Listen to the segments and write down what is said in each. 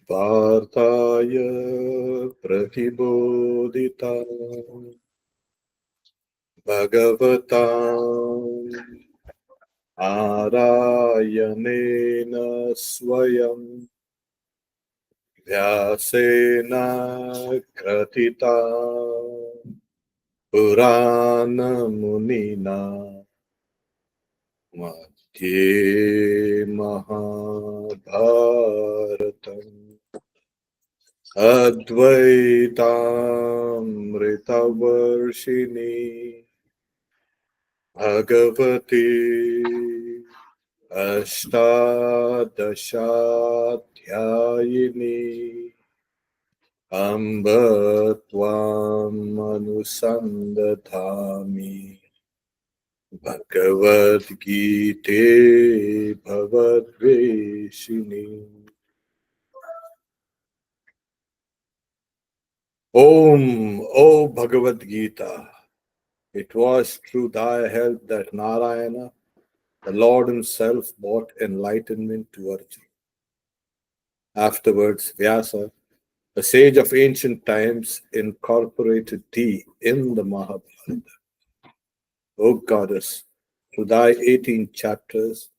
Partaya pratibodhita bhagavatam arayanena swayam vyasena kratita purana munina madhye mahabharatam advaitaamritavarshini Bhagavati Ashtadashatyayini Amba Tvam Anusandadhami Bhagavad Gita Bhavadveshini Om, O Bhagavad Gita, it was through thy help that Narayana, the Lord himself, brought enlightenment to Arjuna. Afterwards, Vyasa, the sage of ancient times, incorporated thee in the Mahabharata. O goddess, through thy 18 chapters,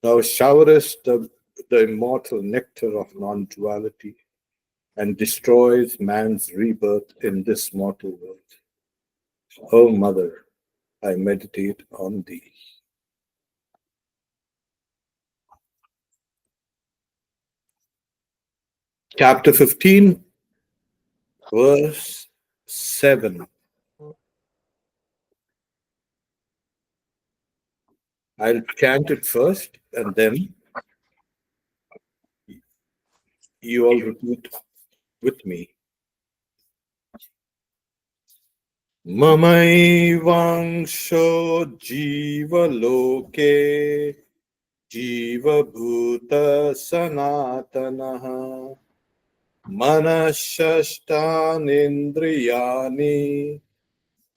thou showerest the immortal nectar of non-duality and destroys man's rebirth in this mortal world. O Mother, I meditate on thee. Chapter 15, verse 7. I'll chant it first and then you all repeat with me. Mamaivangsho jiva loke jiva bhuta sanatanaha manashashtanindriyani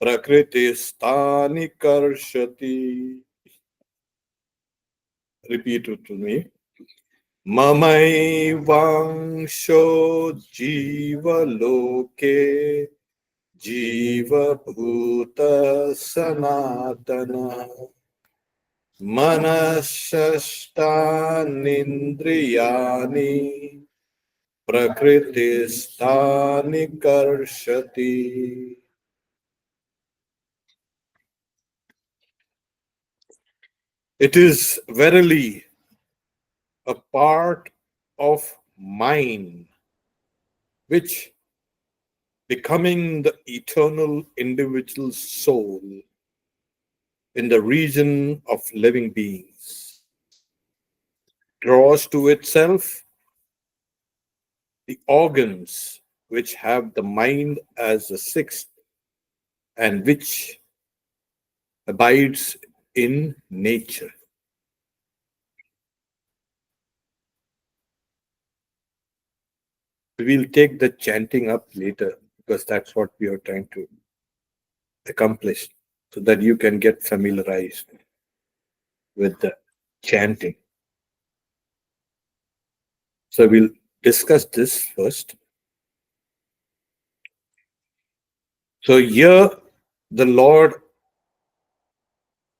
prakritistani karshati. Repeat it to me. Mamaivangsho jiva loke jiva bhuta sanatana manashashtanindriyani prakritistani karshati. It is verily a part of mine which, becoming the eternal individual soul in the region of living beings, draws to itself the organs which have the mind as the sixth and which abides in nature. We will take the chanting up later because that's what we are trying to accomplish so that you can get familiarized with the chanting. So we'll discuss this first. So here the Lord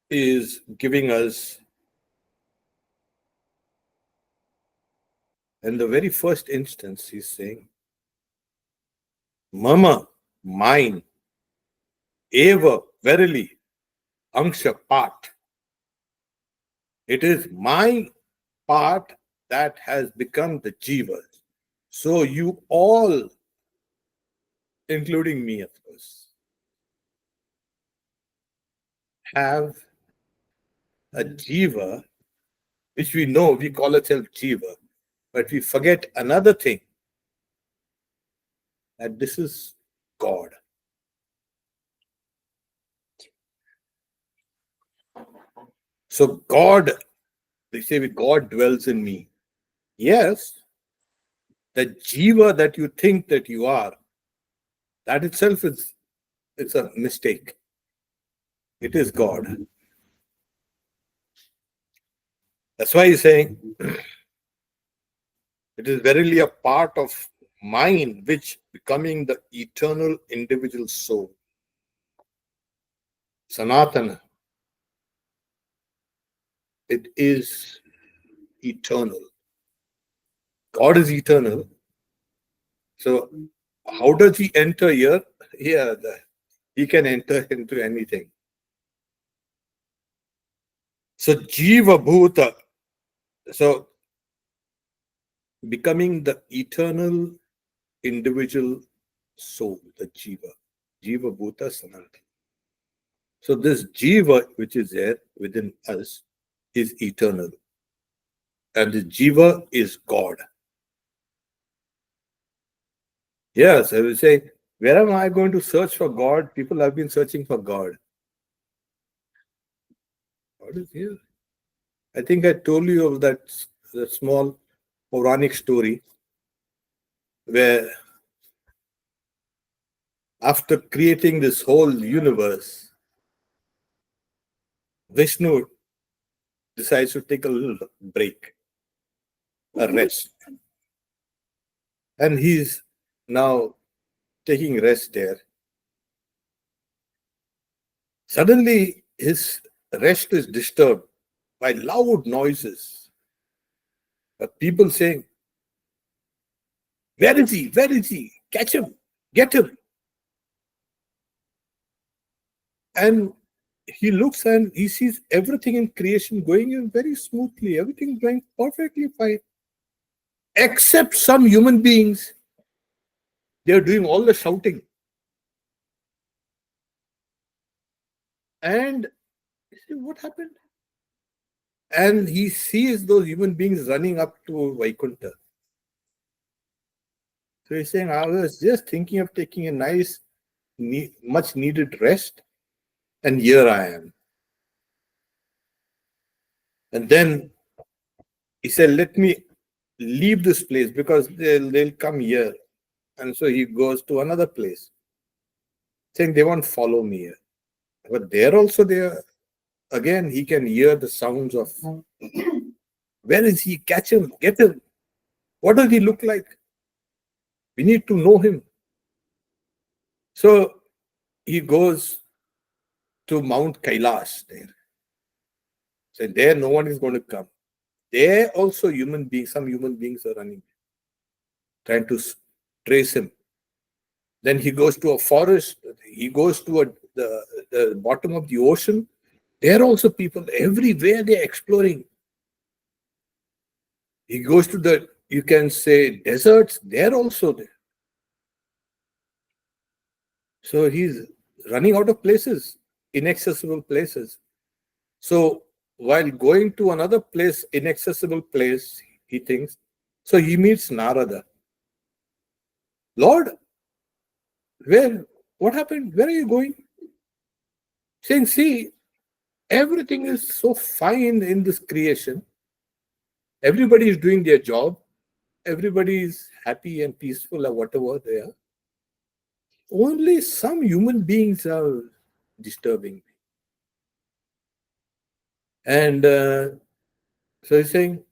is giving us, in the very first instance, he's saying, Mama, mine, eva, verily, angsha, part. It is my part that has become the jiva. So you all, including me, of course, have a jiva, which we know, we call ourselves jiva, but we forget another thing, that this is God. So God, they say God dwells in me. Yes, the jiva that you think that you are, that itself is, it's a mistake. It is God. That's why he's saying, It is verily a part of mine, which becoming the eternal individual soul. Sanatana. It is eternal. God is eternal. So how does he enter here? Yeah, he can enter into anything. So Jiva Bhuta. So becoming the eternal individual soul, the Jiva. Jiva Bhuta Sanatana. So this Jiva which is there within us is eternal. And the Jiva is God. Yes, I will say, where am I going to search for God? People have been searching for God. God is here. I think I told you of that small Puranic story where after creating this whole universe, Vishnu decides to take a little break, a rest. And he's now taking rest there. Suddenly, his rest is disturbed by loud noises. People saying, "Where is he? Where is he? Catch him! Get him!" And he looks and he sees everything in creation going in very smoothly, everything going perfectly fine, except some human beings. They are doing all the shouting. And he said, "What happened?" And he sees those human beings running up to Vaikuntha. So he's saying, "I was just thinking of taking a nice, much needed rest, and here I am." And then he said, "Let me leave this place because they'll come here." And so he goes to another place, saying they won't follow me here. But there also, again, he can hear the sounds of, "Where is he? Catch him, get him. What does he look like? We need to know him." So he goes to Mount Kailash there. So there no one is going to come. There also some human beings are running, trying to trace him. Then he goes to a forest. He goes to the bottom of the ocean. There also people everywhere, they're exploring. He goes to you can say, deserts. There also there. So he's running out of places, inaccessible places. So while going to another place, inaccessible place, he thinks, so he meets Narada. "Lord, what happened? Where are you going?" Saying, "See, everything is so fine in this creation. Everybody is doing their job. Everybody is happy and peaceful or whatever they are. Only some human beings are disturbing me." And so he's saying,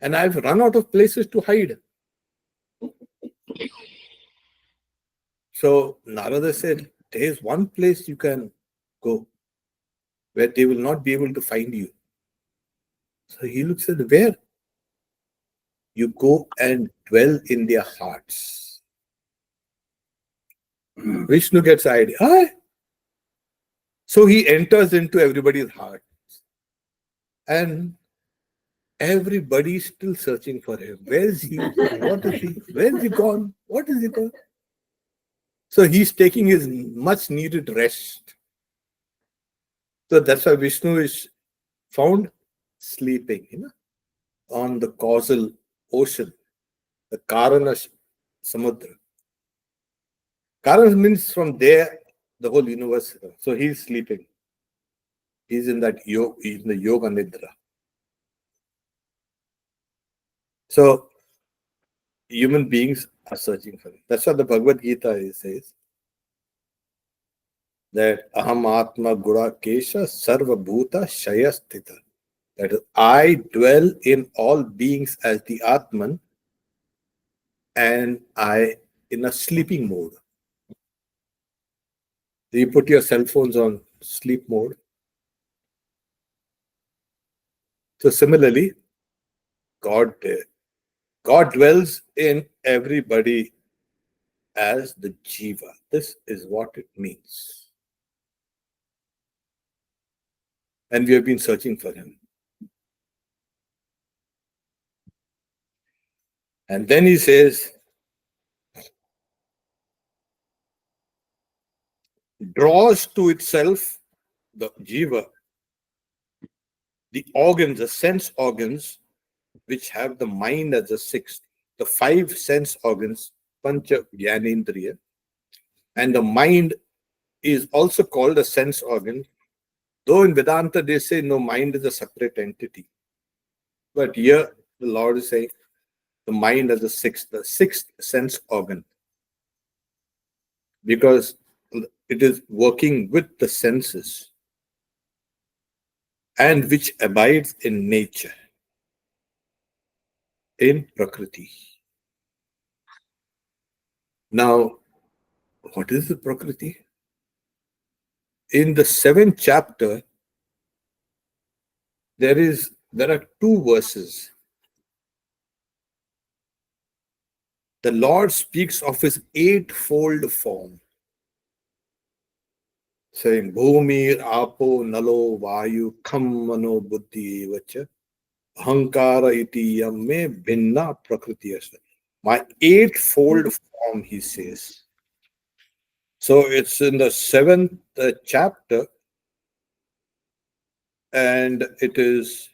"And I've run out of places to hide." So Narada said, "There is one place you can go where they will not be able to find you." So he looks at, "Where?" "You go and dwell in their hearts." Vishnu gets the idea. Hi. So he enters into everybody's heart. And everybody is still searching for him. Where is he? What is he? Where is he gone? What is he gone? So he's taking his much needed rest. So that's why Vishnu is found sleeping, on the causal ocean, the Karana Samudra. Karana means from there, the whole universe. So he's sleeping. He's in that in the Yoga Nidra. So human beings are searching for it. That's what the Bhagavad Gita says. That Aham Atma Gura Kesha Sarva Bhuta Shaya Sthita. That is, I dwell in all beings as the Atman, and I in a sleeping mode. You put your cell phones on sleep mode. So similarly, God dwells in everybody as the Jiva. This is what it means. And we have been searching for him. And then he says, draws to itself, the Jiva, the organs, the sense organs, which have the mind as the sixth, the five sense organs, Pancha Jnanendriya, and the mind is also called a sense organ, though in Vedanta they say no, mind is a separate entity. But here the Lord is saying the mind as the sixth sense organ, because it is working with the senses and which abides in nature, in Prakriti. Now, what is the Prakriti? In the 7th chapter, there are two verses. The Lord speaks of his eightfold form, saying, Bhumi, Apo, Nalo, Vayu, Kham, Mano, Buddhi, Vacha, Ahankara, Iti, Yamme, Bhinna, Prakriti, Asa. My eightfold form, he says. So it's in the 7th chapter, and it is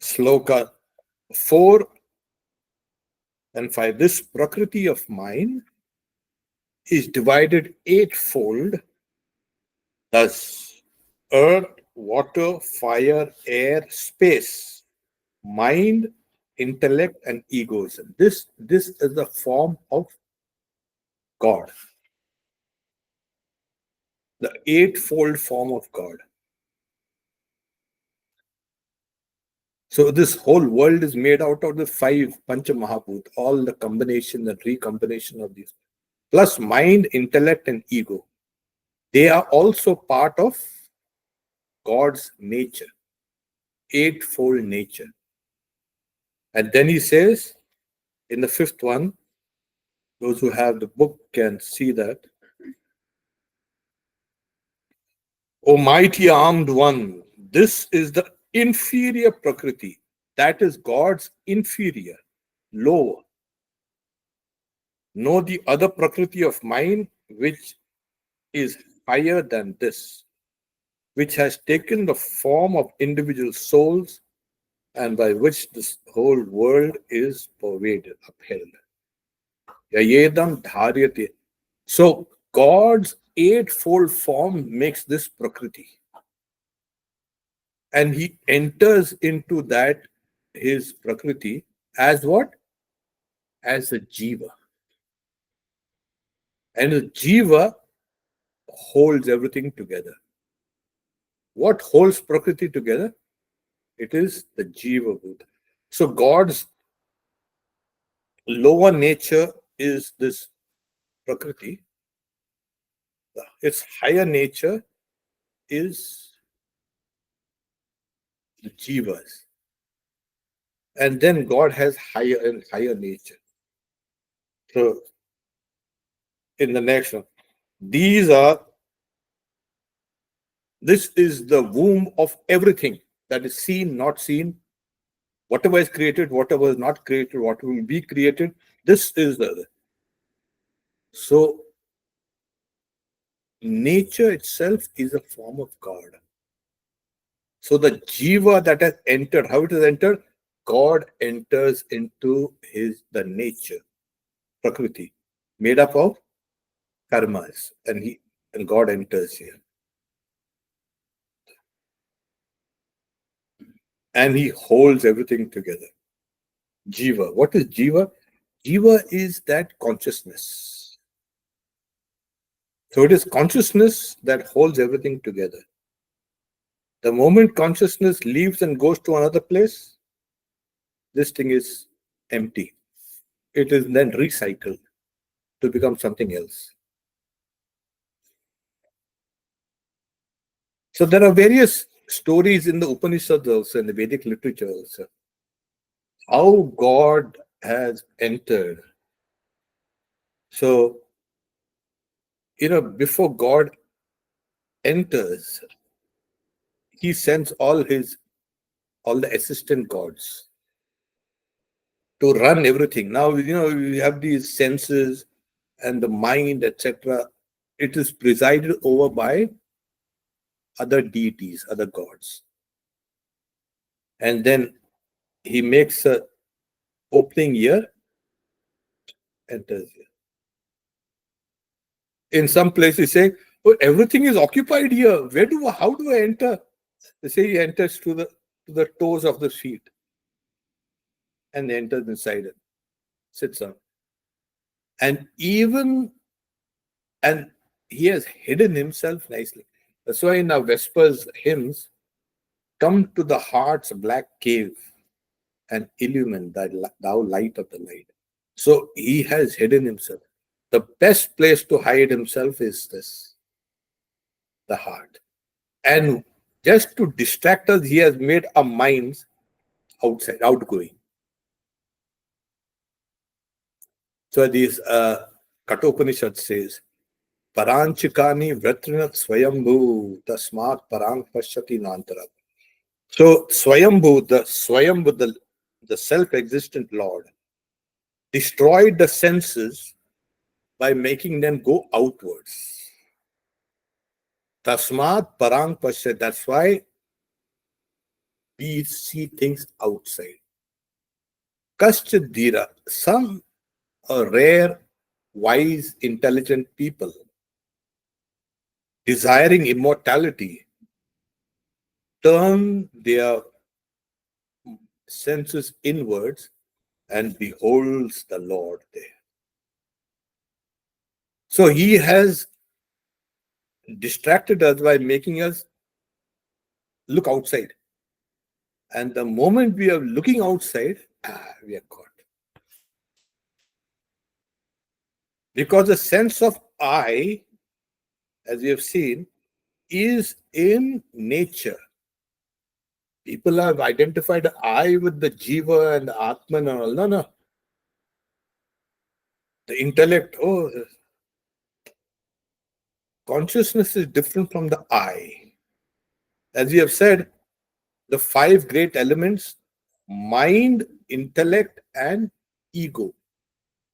Sloka 4 and 5. This Prakriti of mine is divided eightfold, thus earth, water, fire, air, space, mind, intellect, and egoism. This is the form of God, the eightfold form of God. So this whole world is made out of the five Pancha Mahabhut, all the combination, the recombination of these, plus mind, intellect, and ego. They are also part of God's nature, eightfold nature. And then he says, in the 5th one, those who have the book can see that, O mighty armed one, this is the inferior Prakriti. That is God's inferior, lower. Know the other Prakriti of mine, which is higher than this, which has taken the form of individual souls and by which this whole world is pervaded, upheld. Yayedam dharyate. So God's eightfold form makes this Prakriti. And he enters into that, his Prakriti, as what? As a Jiva. And the Jiva holds everything together. What holds Prakriti together? It is the Jiva Buddha. So God's lower nature is this Prakriti. Its higher nature is the Jivas. And then God has higher and higher nature. So in the next one, this is the womb of everything that is seen, not seen, whatever is created, whatever is not created, what will be created. This is so nature itself is a form of God. So the jiva that has entered, how it has entered? God enters into the nature, Prakriti, made up of karmas, and God enters here. And he holds everything together. Jiva. What is Jiva? Jiva is that consciousness. So it is consciousness that holds everything together. The moment consciousness leaves and goes to another place, this thing is empty. It is then recycled to become something else. So there are various stories in the Upanishads also, in the Vedic literature also, how God has entered. So, before God enters, he sends all the assistant gods to run everything. Now, we have these senses and the mind, etc. It is presided over by other deities, other gods. And then he makes a opening here, enters here. In some places, say, oh, everything is occupied here. How do I enter? They say he enters to the toes of the feet and enters inside it, sits on. And he has hidden himself nicely. That's why in our Vespers hymns, come to the heart's black cave and illumine thou light of the light. So he has hidden himself. The best place to hide himself is this, the heart. And just to distract us, he has made our minds outside, outgoing. So this Kathopanishad says, Paranchikani Vratrinat Swayambhu Tasmat Parang Pashyati Nantarat. So Swayambhu, the self-existent Lord, destroyed the senses by making them go outwards. Tasmat Parang Pashyati. That's why we see things outside. Kaschadhira, some rare, wise, intelligent people desiring immortality turn their senses inwards and beholds the Lord there. So he has distracted us by making us look outside. And the moment we are looking outside, we are caught. Because the sense of I, as we have seen, is in nature. People have identified I with the Jiva and the Atman and all. No. The intellect, consciousness is different from the I. As we have said, the 5 great elements, mind, intellect, and ego,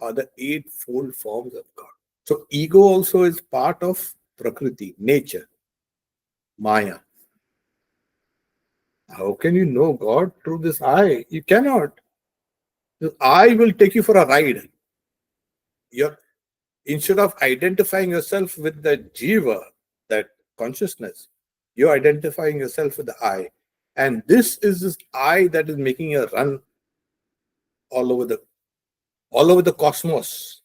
are the 8-fold forms of God. So ego also is part of Prakriti, nature, Maya. How can you know God through this I? You cannot. The I will take you for a ride. Instead of identifying yourself with the jiva, that consciousness, you're identifying yourself with the I. And this I that is making you run all over the cosmos.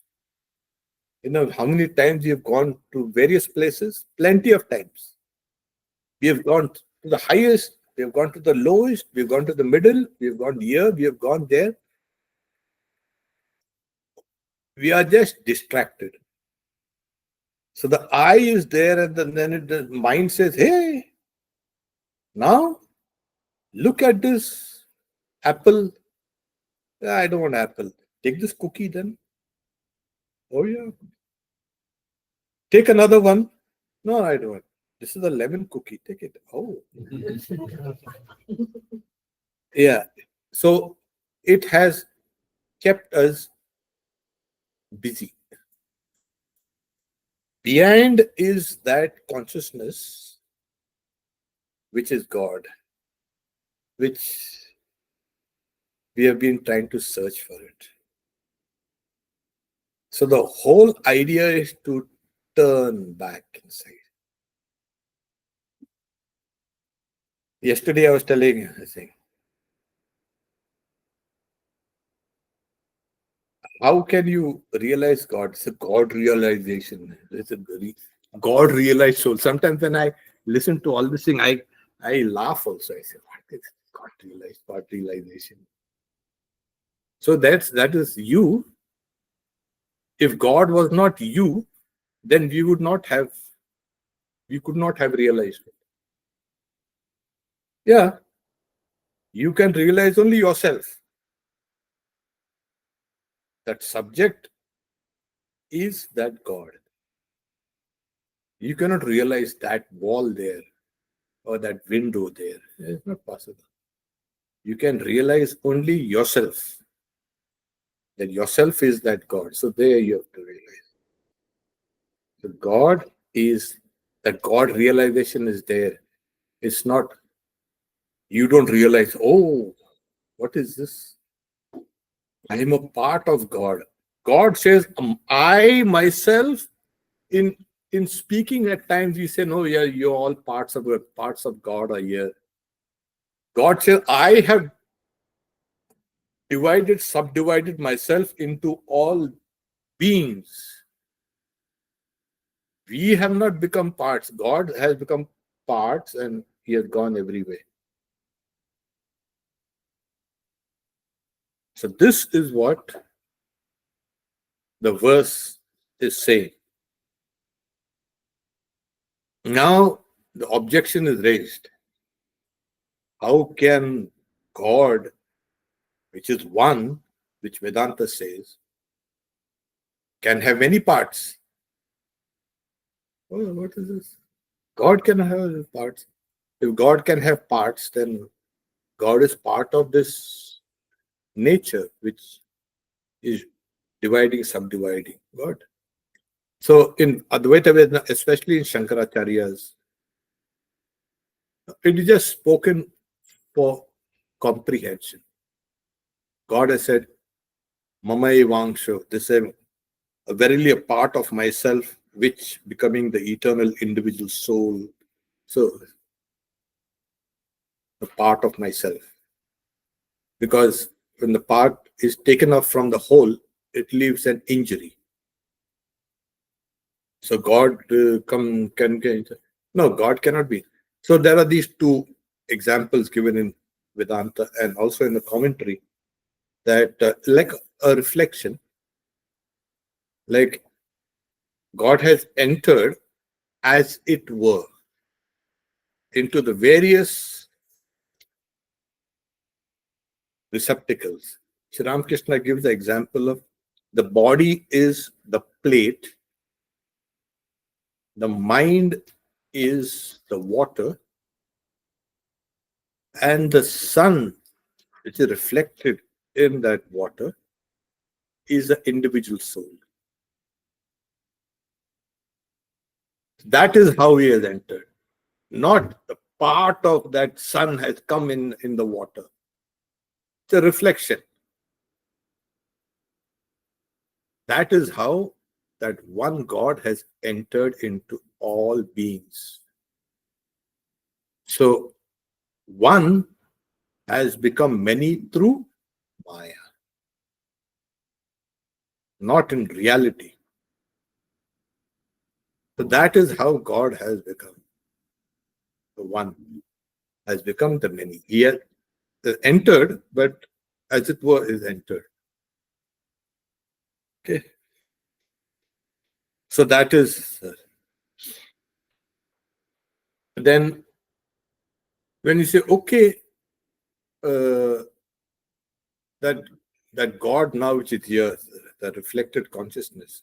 How many times we have gone to various places? Plenty of times. We have gone to the highest, we have gone to the lowest, we have gone to the middle, we have gone here, we have gone there. We are just distracted. So the I is there, and then the mind says, hey, now look at this apple. I don't want apple. Take this cookie then. Oh yeah. Take another one. No, I don't want. This is a lemon cookie. Take it. Oh. Yeah. So it has kept us busy. Behind is that consciousness, which is God, which we have been trying to search for it. So the whole idea is to turn back inside. Yesterday I was telling you, I think, how can you realize God? It's a God realization. It's a God realized soul. Sometimes when I listen to all this thing, I laugh also. I say, what is God realization? So that is you. If God was not you, then we could not have realized it. Yeah, you can realize only yourself. That subject is that God. You cannot realize that wall there or that window there. It's not possible. You can realize only yourself. That yourself is that God. So there you have to realize. So God realization is there. It's not, you don't realize, oh, what is this? I am a part of God. God says, I myself, in speaking at times, we say, no, yeah, you're all parts of God are here. God says, I have subdivided myself into all beings. We have not become parts. God has become parts and he has gone everywhere. So this is what the verse is saying. Now the objection is raised. How can God, which is one, which Vedanta says, can have many parts? Oh, what is this? God can have parts. If God can have parts, then God is part of this nature which is dividing, subdividing God. So in Advaita Vedanta, especially in Shankaracharya's, it is just spoken for comprehension. God has said, Mamai Vangsho, this is verily a part of myself, which becoming the eternal individual soul. So, the part of myself. Because when the part is taken off from the whole, it leaves an injury. So God can no, God cannot be. So there are these two examples given in Vedanta and also in the commentary that like a reflection, like God has entered as it were into the various receptacles. Sri Ramakrishna gives the example of the body is the plate, the mind is the water, and the sun, which is reflected in that water, is the individual soul. That is how he has entered. Not the part of that sun has come in the water. It's a reflection. That is how that one God has entered into all beings. So one has become many through Maya, not in reality. So that is how God has become. The one has become the many. He has entered, but as it were, is entered. Okay. So that is then when you say, okay, that God now which is here, the reflected consciousness,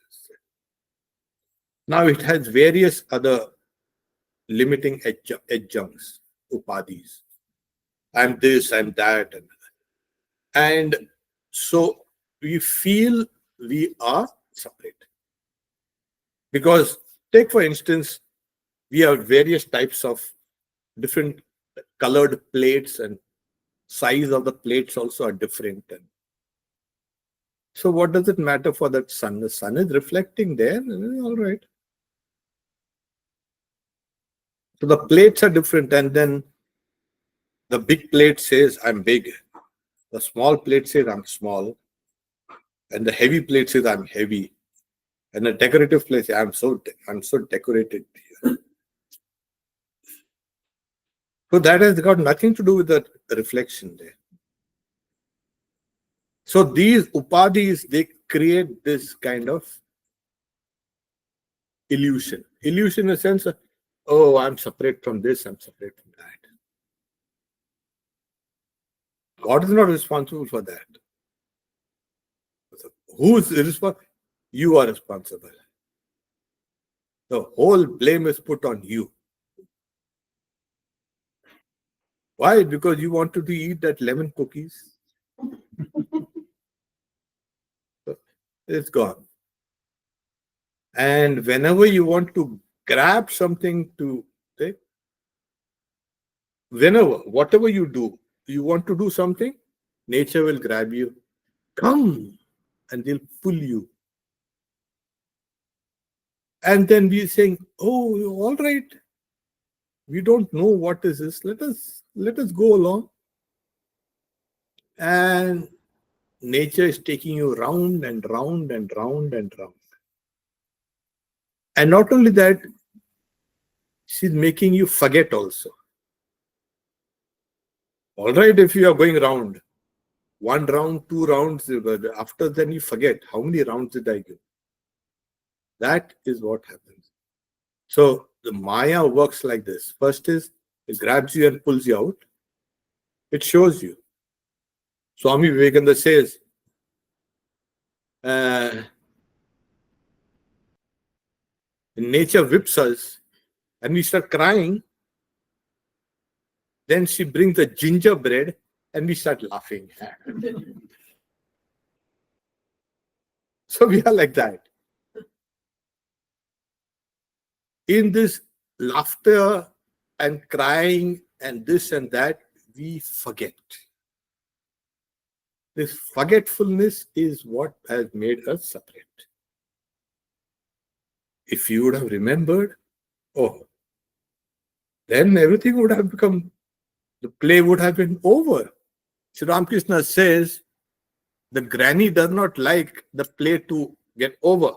now it has various other limiting adjuncts, upadhis. I'm this, I'm that, and so we feel we are separate. Because take for instance, we have various types of different colored plates, and size of the plates also are different. And so what does it matter for that sun? The sun is reflecting there, all right. So the plates are different, and then the big plate says I'm big, the small plate says I'm small, and the heavy plate says I'm heavy, and the decorative plate says I'm so decorated. So that has got nothing to do with the reflection there. So these upadhis, they create this kind of illusion. Illusion in the sense of, oh, I'm separate from this, I'm separate from that. God is not responsible for that. So who is responsible? You are responsible. The whole blame is put on you. Why? Because you wanted to eat that lemon cookies. So it's gone. And whenever you want to grab something to take, whenever, whatever you do, you want to do something, nature will grab you. Come, and they'll pull you. And then we're saying, oh, all right. We don't know what is this. Let us go along. And nature is taking you round and round and round and round. And not only that, she's making you forget also. All right, if you are going round, 1 round, 2 rounds, after then you forget how many rounds did I give. That is what happens. So the Maya works like this. First is it grabs you and pulls you out. It shows you. Swami Vivekananda says, nature whips us and we start crying. Then she brings the gingerbread and we start laughing. So we are like that. In this laughter and crying and this and that, we forget. This forgetfulness is what has made us separate. If you would have remembered, oh, then everything would have become, the play would have been over. Sri Ramakrishna says, the granny does not like the play to get over.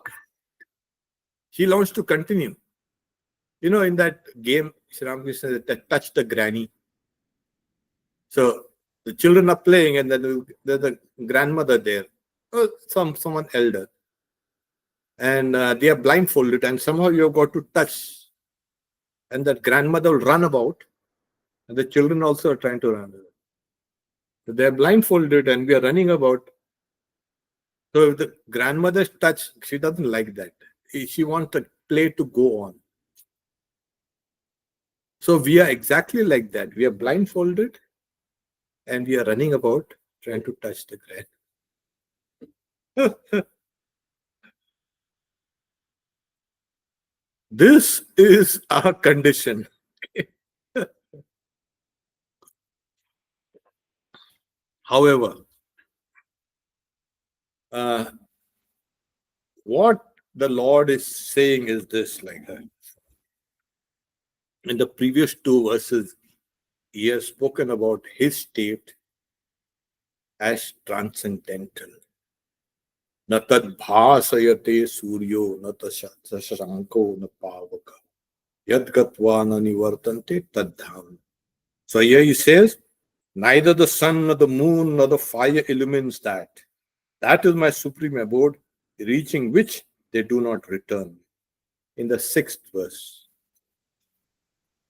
She wants to continue. You know, in that game, Sri Ramakrishna said, touch the granny. So the children are playing and then there's a grandmother there, or someone elder. And they are blindfolded and somehow you have got to touch. And that grandmother will run about and the children also are trying to run about. So they are blindfolded and we are running about. So if the grandmother's touch, she doesn't like that. She wants the play to go on. So we are exactly like that. We are blindfolded and we are running about trying to touch the grand. This is our condition. However, what the Lord is saying is this, like that. In the previous 2 verses, he has spoken about his state as transcendental. Na tad bhasayate suryo, na tashanko, na pavaka. Yad gatva na nivartante tad dham. So here he says, neither the sun nor the moon nor the fire illumines that. That is my supreme abode, reaching which they do not return. In the 6th verse.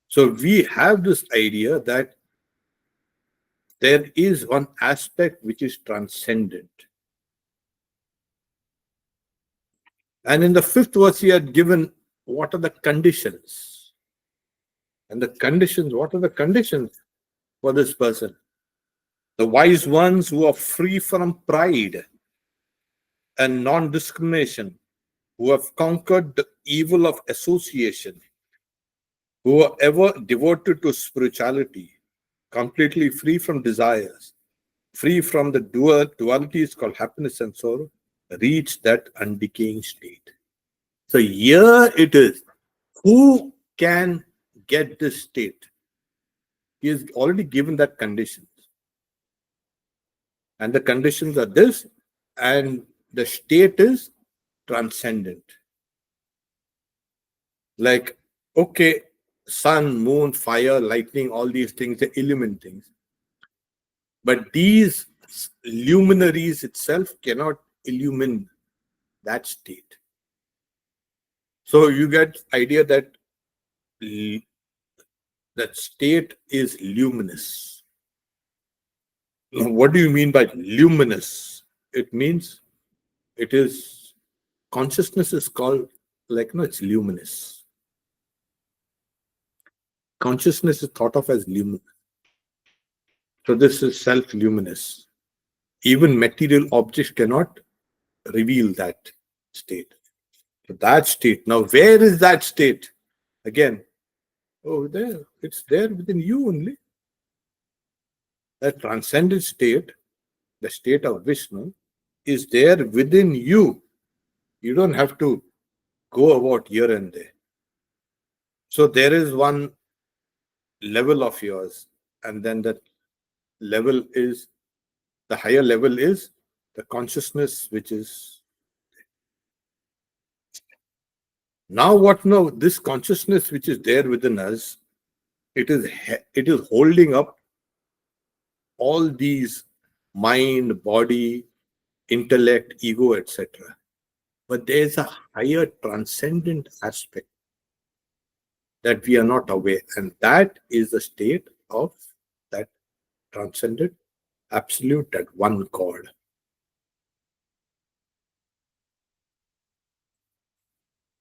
So we have this idea that there is one aspect which is transcendent. And in the 5th verse, he had given what are the conditions. And the conditions, what are the conditions for this person? The wise ones who are free from pride and non-discrimination, who have conquered the evil of association, who are ever devoted to spirituality, completely free from desires, free from the dualities called happiness and sorrow, reach that undecaying state. So here it is. Who can get this state? He is already given that conditions. And the conditions are this, and the state is transcendent. Like, okay, sun, moon, fire, lightning, all these things, they illumine things. But these luminaries itself cannot illumine that state. So you get idea that that state is luminous. Now, what do you mean by luminous? It means it is consciousness is called like no, it's luminous. Consciousness is thought of as luminous. So this is self-luminous. Even material objects cannot reveal that state. So that state. Now, where is that state? Again, oh, there. It's there within you only. That transcendent state, the state of Vishnu, is there within you. You don't have to go about here and there. So there is one level of yours, and then that level is, the higher level is the consciousness which is. Now what now? This consciousness which is there within us, it is holding up all these mind, body, intellect, ego, etc. But there is a higher transcendent aspect that we are not aware, and that is the state of that transcendent absolute, that one God.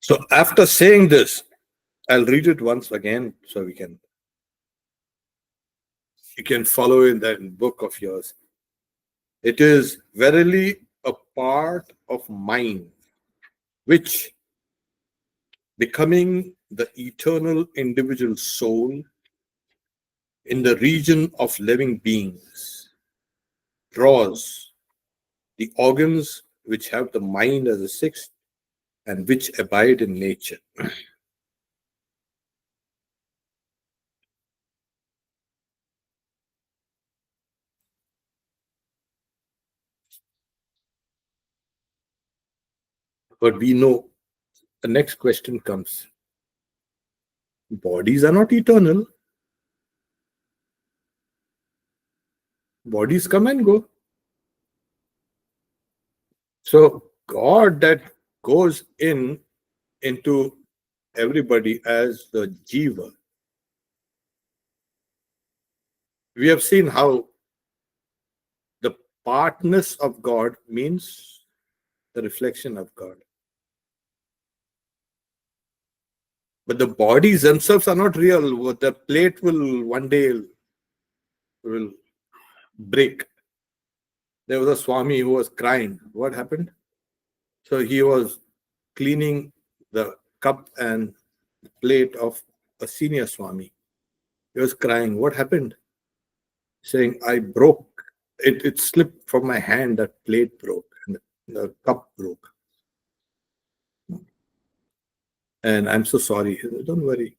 So after saying this, I'll read it once again so you can follow in that book of yours. It is verily a part of mind which, becoming the eternal individual soul in the region of living beings, draws the organs which have the mind as a sixth and which abide in nature. But we know the next question comes. Bodies are not eternal. Bodies come and go. So God that goes into everybody as the Jiva. We have seen how the partness of God means the reflection of God. But the bodies themselves are not real. The plate will one day will break. There was a Swami who was crying. What happened? So he was cleaning the cup and plate of a senior Swami. He was crying. What happened? Saying, I broke. It slipped from my hand, that plate broke, and the cup broke. And I'm so sorry. He said, don't worry.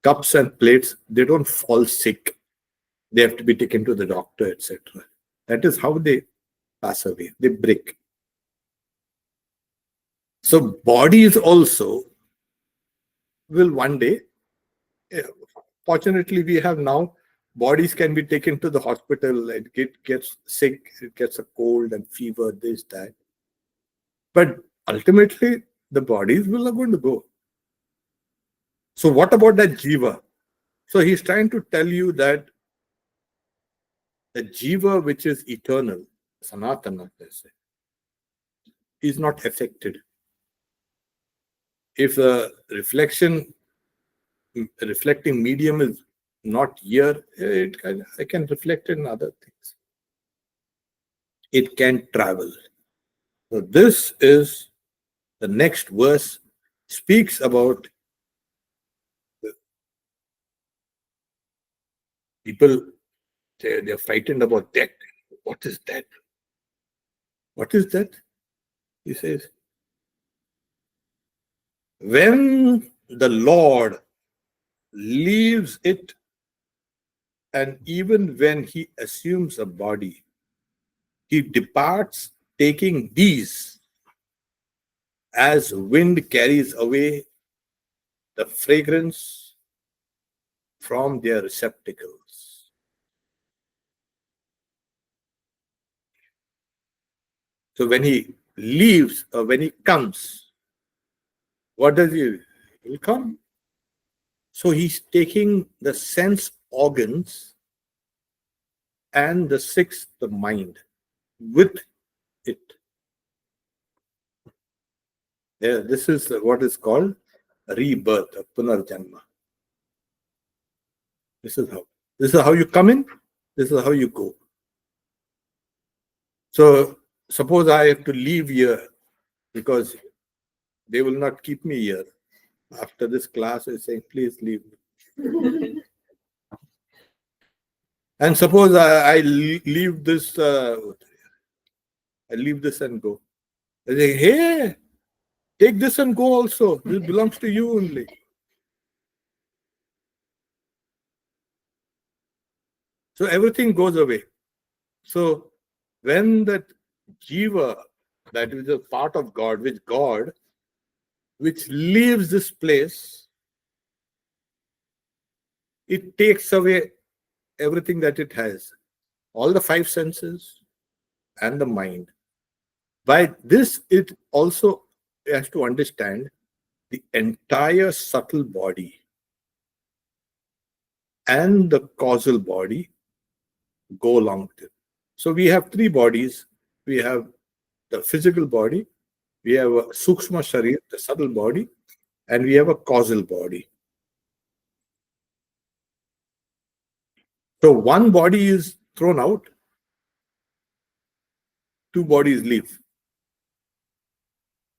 Cups and plates, they don't fall sick. They have to be taken to the doctor, etc. That is how they pass away. They break. So bodies also will one day, fortunately we have now, bodies can be taken to the hospital. It gets sick, it gets a cold and fever, this, that. But ultimately, the bodies will not going to go. So what about that jiva? So he's trying to tell you that the jiva, which is eternal, sanatana, they say, is not affected. If the reflecting medium is not here, I can reflect it in other things. It can travel. So this is the next verse, speaks about people, they're frightened about death. What is that? What is that? He says, when the Lord leaves it, and even when he assumes a body, he departs taking these as wind carries away the fragrance from their receptacles. So when he leaves or when he comes, what does he? He will come. So he's taking the sense organs and the sixth, the mind, with it. Yeah, this is what is called rebirth, punarjanma. This is how. This is how you come in. This is how you go. So suppose I have to leave here because they will not keep me here. After this class, I say, please leave me. And suppose I leave this, I leave this and go. They say, hey, take this and go also. This belongs to you only. So everything goes away. So when that jiva, that is a part of God, which leaves this place, it takes away everything that it has, all the five senses and the mind. By this, it also has to understand the entire subtle body and the causal body go along with it. So we have three bodies. We have the physical body, we have a sukshma sharir, the subtle body, and we have a causal body. So one body is thrown out, two bodies leave.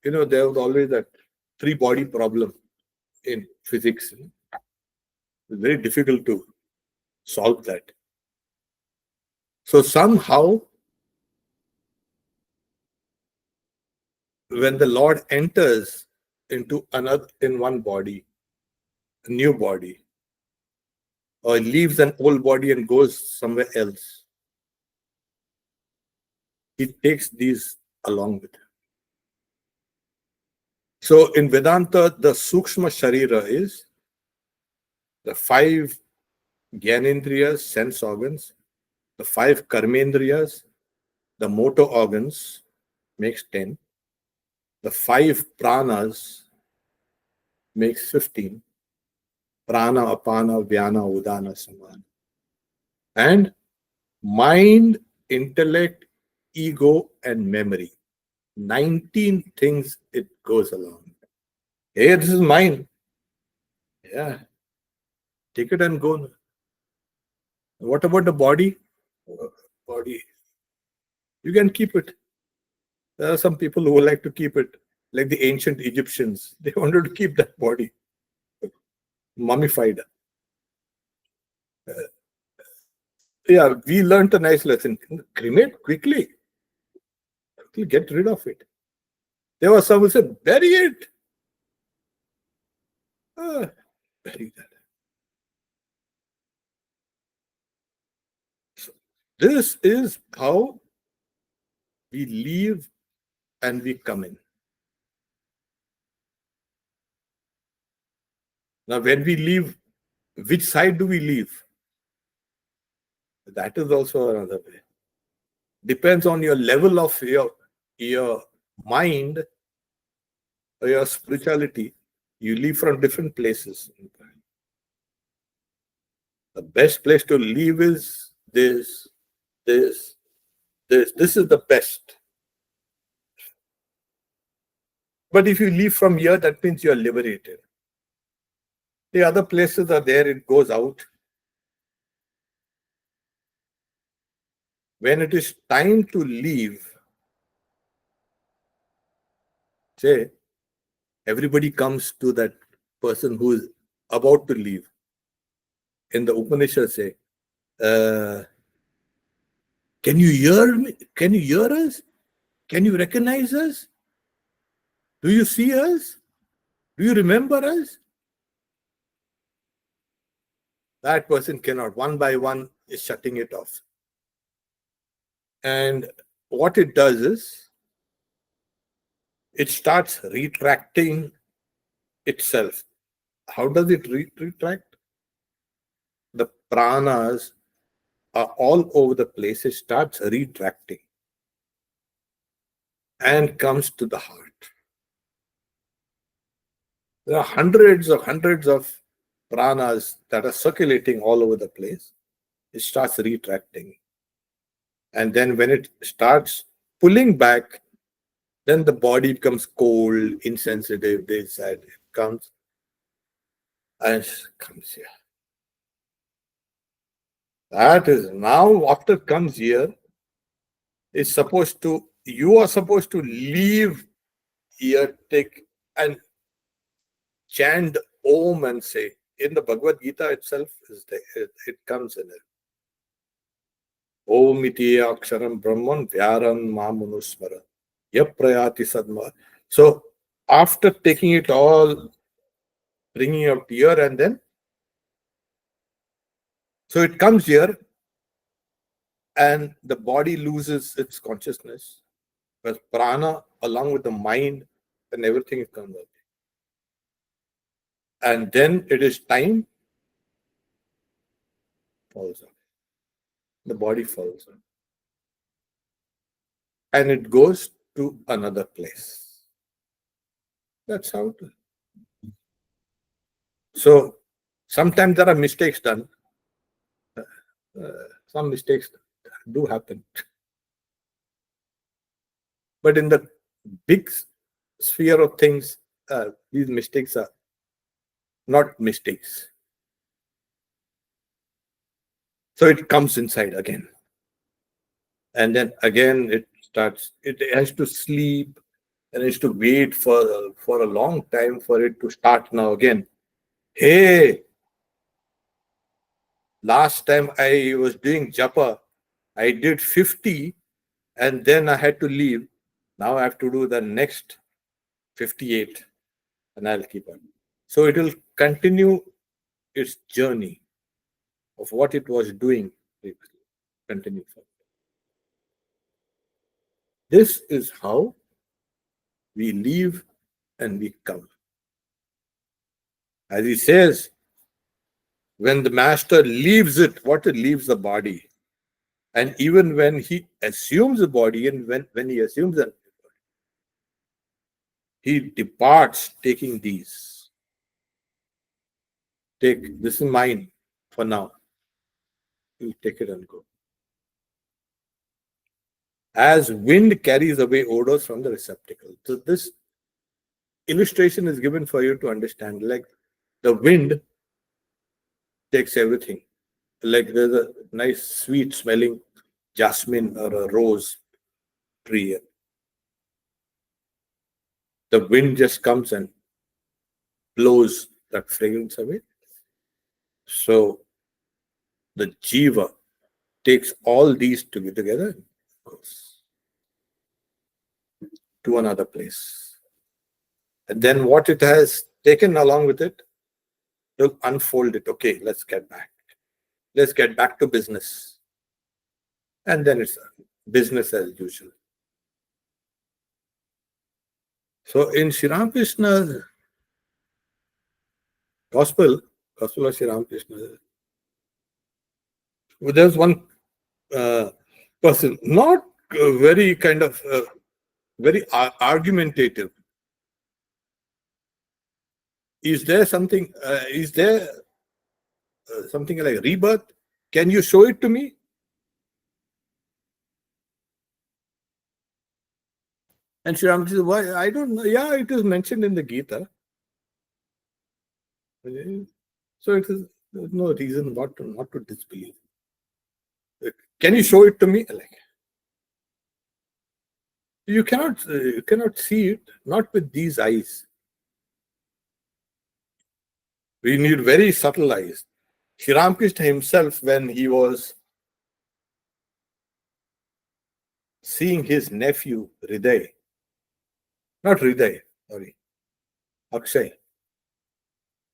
There was always that three body problem in physics. It's very difficult to solve that. So somehow, when the Lord enters into in one body, a new body, or leaves an old body and goes somewhere else, he takes these along with him. So in Vedanta, the Sukshma Sharira is the five Gyanendriyas, sense organs, the five Karmendriyas, the motor organs, makes 10, the five Pranas makes 15, Prana, Apana, Vyana, Udana, Samana. And mind, intellect, ego, and memory. 19 things it goes along. Hey, this is mine. Yeah. Take it and go. What about the body? Body. You can keep it. There are some people who like to keep it, like the ancient Egyptians. They wanted to keep that body mummified. Yeah, we learned a nice lesson. Cremate quickly. Get rid of it. There was some who said, bury it. Bury that. So this is how we leave and we come in. Now, when we leave, which side do we leave? That is also another way. Depends on your level of your mind or your spirituality. You leave from different places. The best place to leave is this. This is the best. But if you leave from here, that means you are liberated. The other places are there, it goes out. When it is time to leave, say, everybody comes to that person who is about to leave. In the Upanishad say, can you hear me? Can you hear us? Can you recognize us? Do you see us? Do you remember us? That person cannot. One by one is shutting it off. And what it does is, it starts retracting itself. How does it retract? The pranas are all over the place. It starts retracting. and comes to the heart. There are hundreds of pranas that are circulating all over the place. It starts retracting. And then when it starts pulling back, then the body becomes cold, insensitive. They said it comes and comes here. That is now after comes here, you are supposed to leave here, take and chant Om and say. In the Bhagavad Gita itself, it comes in it. Om iti aksharam brahman vyaran mamunusmara yaprayati sadma. So after taking it all, bringing up here and then, so it comes here and the body loses its consciousness. But prana along with the mind and everything comes up. And then it is time, falls up. The body falls up. And it goes to another place. That's how it is. So sometimes there are mistakes done. Some mistakes do happen. But in the big sphere of things, these mistakes are not mistakes. So it comes inside again. And then again it has to sleep and it has to wait for a long time for it to start now again. Hey, last time I was doing japa, I did 50 and then I had to leave. Now I have to do the next 58 and I'll keep on. So it will continue its journey of what it was doing previously. Continue. This is how we leave and we come. As he says, when the master leaves it, what it leaves the body. And even when he assumes the body and when he assumes that, he departs taking these. Take, this is mine for now. You take it and go. As wind carries away odors from the receptacle. So this illustration is given for you to understand, like the wind takes everything. Like there's a nice sweet smelling jasmine or a rose tree. The wind just comes and blows that fragrance away. So the jiva takes all these together and goes to another place. And then what it has taken along with it, will unfold it. Okay, let's get back. Let's get back to business. And then it's business as usual. So in Sri Ramakrishna's Gospel of Sri Ramakrishna, there's one person, not very kind of very argumentative. Is there something? Something like rebirth? Can you show it to me? And Sri Ramakrishna says, why? I don't know. Yeah, it is mentioned in the Gita. So it is no reason not to disbelieve. Can you show it to me? Like, you cannot see it, not with these eyes. We need very subtle eyes. Sri Ramakrishna himself, when he was seeing his nephew Hriday, not Hriday, sorry, Akshay.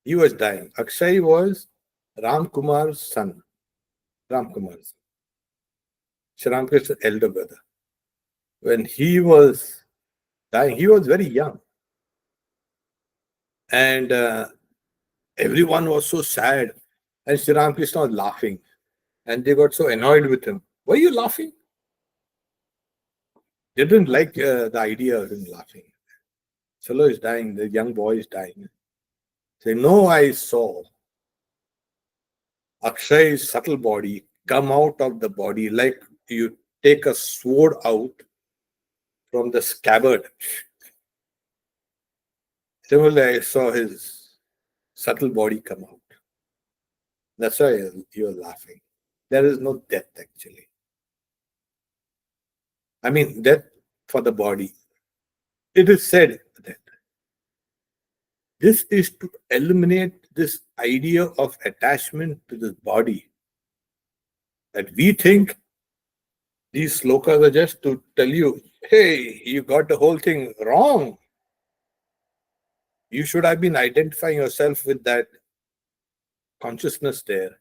He was dying. Akshay was Ram Kumar's son. Ram Kumar's son. Sri Ramakrishna's elder brother. When he was dying, he was very young. And everyone was so sad. And Sri Ramakrishna was laughing. And they got so annoyed with him. Why are you laughing? They didn't like the idea of him laughing. Fellow is dying, the young boy is dying. Say, no, I saw Akshay's subtle body come out of the body like you take a sword out from the scabbard. Similarly, I saw his subtle body come out. That's why you're laughing. There is no death actually. I mean, death for the body. It is said that this is to eliminate this idea of attachment to this body. That we think these slokas are just to tell you, hey, you got the whole thing wrong. You should have been identifying yourself with that consciousness there.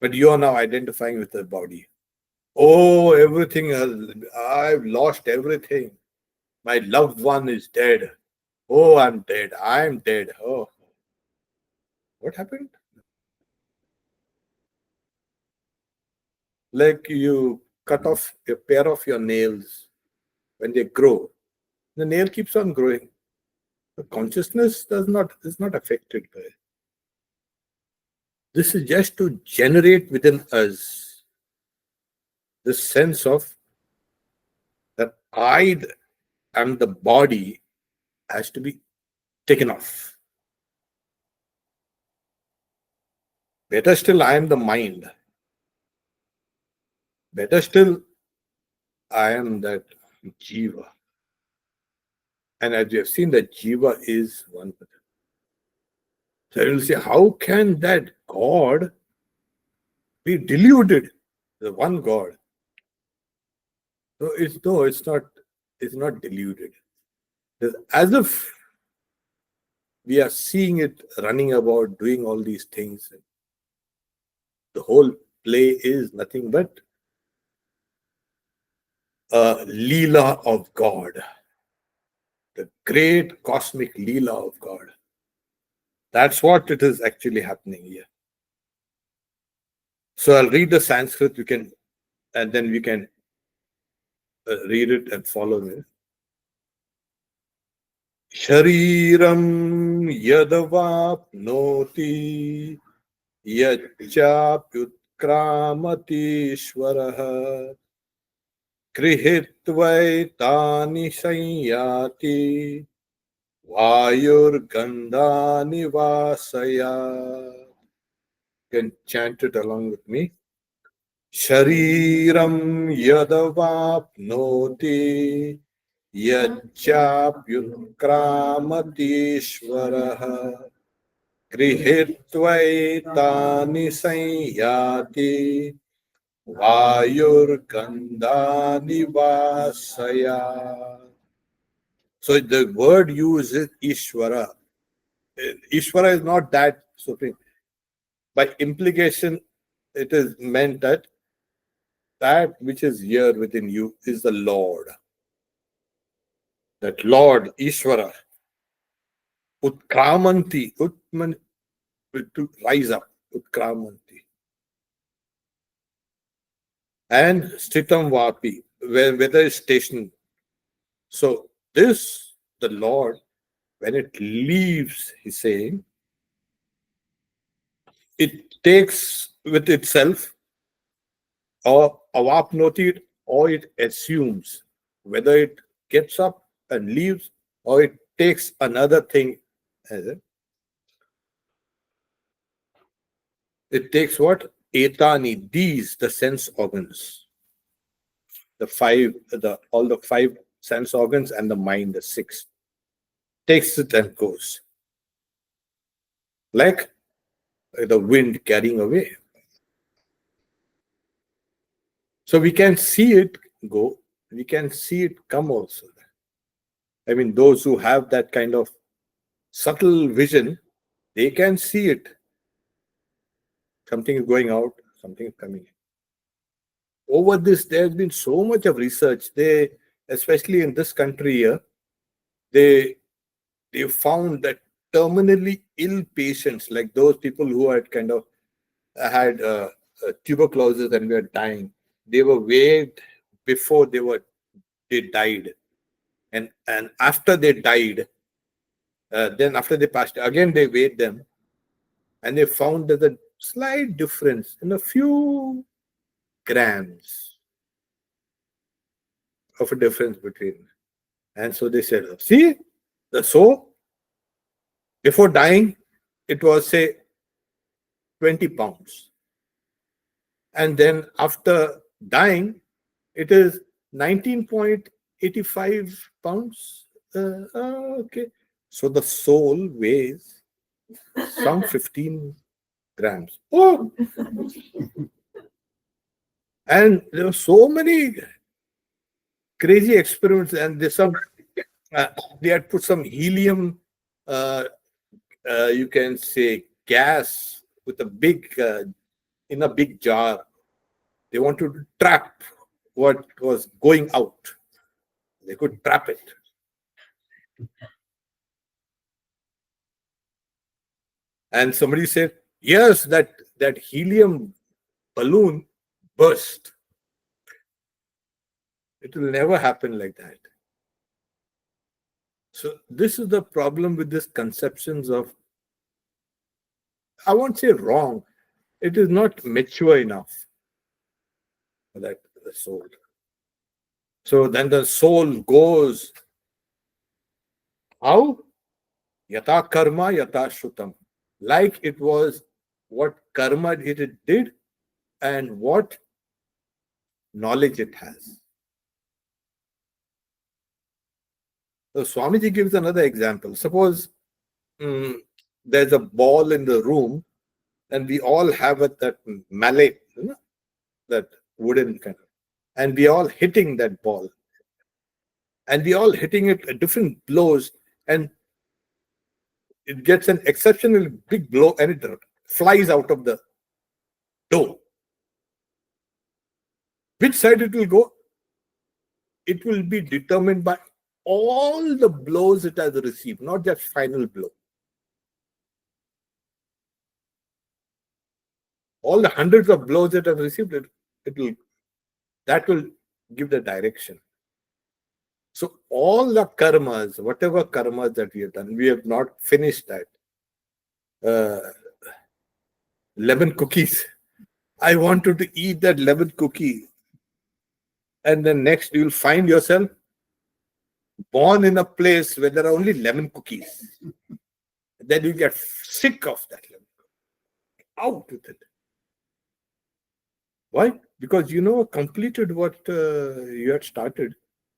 But you are now identifying with the body. Oh, everything has, I've lost everything. My loved one is dead. Oh, I'm dead. I'm dead. Oh, what happened? Like you cut off a pair of your nails when they grow. The nail keeps on growing. The consciousness is not affected by it. This is just to generate within us this sense of that I am the body has to be taken off. Better still, I am the mind. Better still, I am that jiva. And as we have seen, that jiva is one. So you will say, how can that God be deluded? The one God. So it's not deluded. It's as if we are seeing it running about, doing all these things. The whole play is nothing but a Leela of God. The great cosmic Leela of God. That's what it is actually happening here. So I'll read the Sanskrit, and then we can read it and follow it. Shariram yadavapnoti yachapyutkramati Krihitvai sanyati vayurgandhani vasaya. You can chant it along with me. Shariram yadavapnoti yachapyutkramati Krihitvai sanyati Vayurgandhani vasaya. So the word used is Ishvara. Ishvara is not that supreme. By implication, it is meant that that which is here within you is the Lord. That Lord, Ishvara, Utkramanti, to rise up, Utkramanti. And Stitam Vapi, whether it's stationed. So this, the Lord, when it leaves, he's saying, it takes with itself or avapnoti, or it assumes, whether it gets up and leaves or it takes another thing as it takes what? Etani, these, the sense organs. All the five sense organs and the mind, the six. Takes it and goes. Like the wind carrying away. So we can see it go, we can see it come also. I mean, those who have that kind of subtle vision, they can see it. Something is going out, something is coming in. Over this, there's been so much of research. They, especially in this country here, they found that terminally ill patients, like those people who had kind of had tuberculosis and were dying, they were weighed before they were they died. And after they died, then after they passed, again they weighed them, and they found there's a slight difference in a few grams of a difference between. And so they said, see, the soul, before dying, it was, say, 20 pounds. And then after dying, it is 19.85 pounds. Okay. So the soul weighs some 15 grams. Oh! And there were so many crazy experiments, and there's some, they had put some helium, you can say, gas with a big, in a big jar. They wanted to trap what was going out. They could trap it. And somebody said, yes, that helium balloon burst. It will never happen like that. So this is the problem with this conceptions of, I won't say wrong, it is not mature enough for that the soul. So then the soul goes, how? Yata karma, yata shrutam. Like it was what karma it did and what knowledge it has. So Swamiji gives another example. Suppose there's a ball in the room, and we all have that mallet, that wooden kind of, and we all hitting that ball, and we all hitting it at different blows, and it gets an exceptional big blow, and it flies out of the door. Which side it will go? It will be determined by all the blows it has received, not just final blow. All the hundreds of blows it has received, that will give the direction. So all the karmas, whatever karmas that we have done, we have not finished that. Lemon cookies. I wanted to eat that lemon cookie. And then next you'll find yourself born in a place where there are only lemon cookies. Then you get sick of that lemon cookie. Out with it. Why? Because you completed what you had started.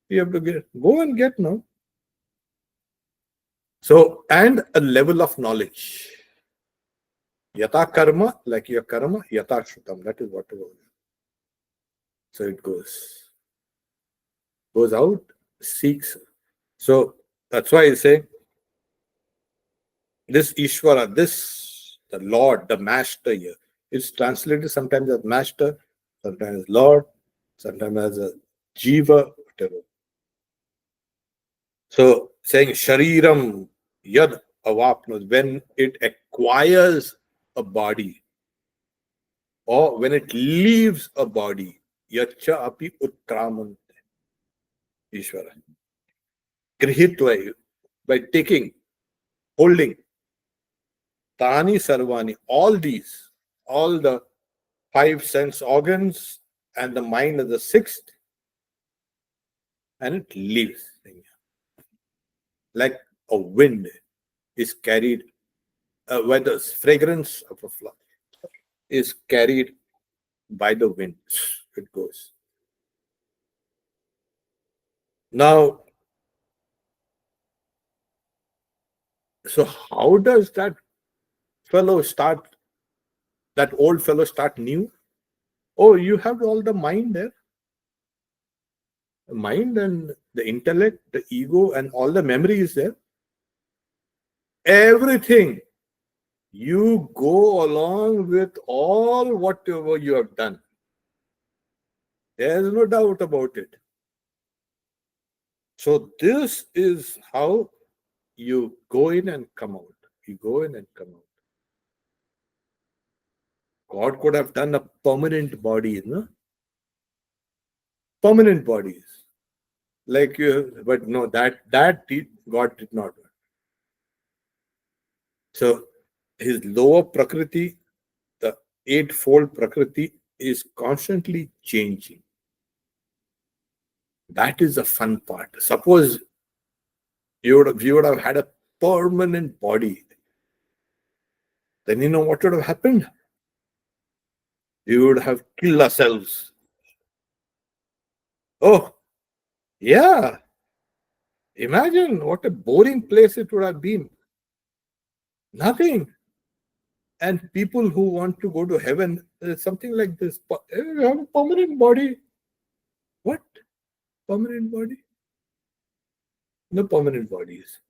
You have to go and get now. So, and a level of knowledge. Yata karma, like your karma, yata shrutam. That is what it is. So it goes out, seeks. So that's why I say this Ishvara, the Lord, the Master here, it's translated sometimes as Master, sometimes as Lord, sometimes as a Jiva, whatever. So saying Shariram Yad Avapnos, when it acquires a body, or when it leaves a body, Yacha api utramante. Ishvara. Grihitva, by taking, holding, Tani Sarvani, all these, all the 5 sense organs and the mind is the 6th, and it leaves. Like a wind is carried, where the fragrance of a flower is carried by the wind. It goes. Now, so how does that old fellow start new? Oh, you have all the mind there. The mind and the intellect, the ego, and all the memory is there. Everything. You go along with all whatever you have done. There is no doubt about it. So this is how you go in and come out. You go in and come out. God could have done a permanent body, no? Permanent bodies. like you, but no, God did not. So his lower prakriti, the eightfold prakriti, is constantly changing. That is the fun part. Suppose you would have had a permanent body, then you know what would have happened? We would have killed ourselves. Oh, yeah. Imagine what a boring place it would have been. Nothing. And people who want to go to heaven, something like this. You have a permanent body. What? Permanent body? No permanent bodies.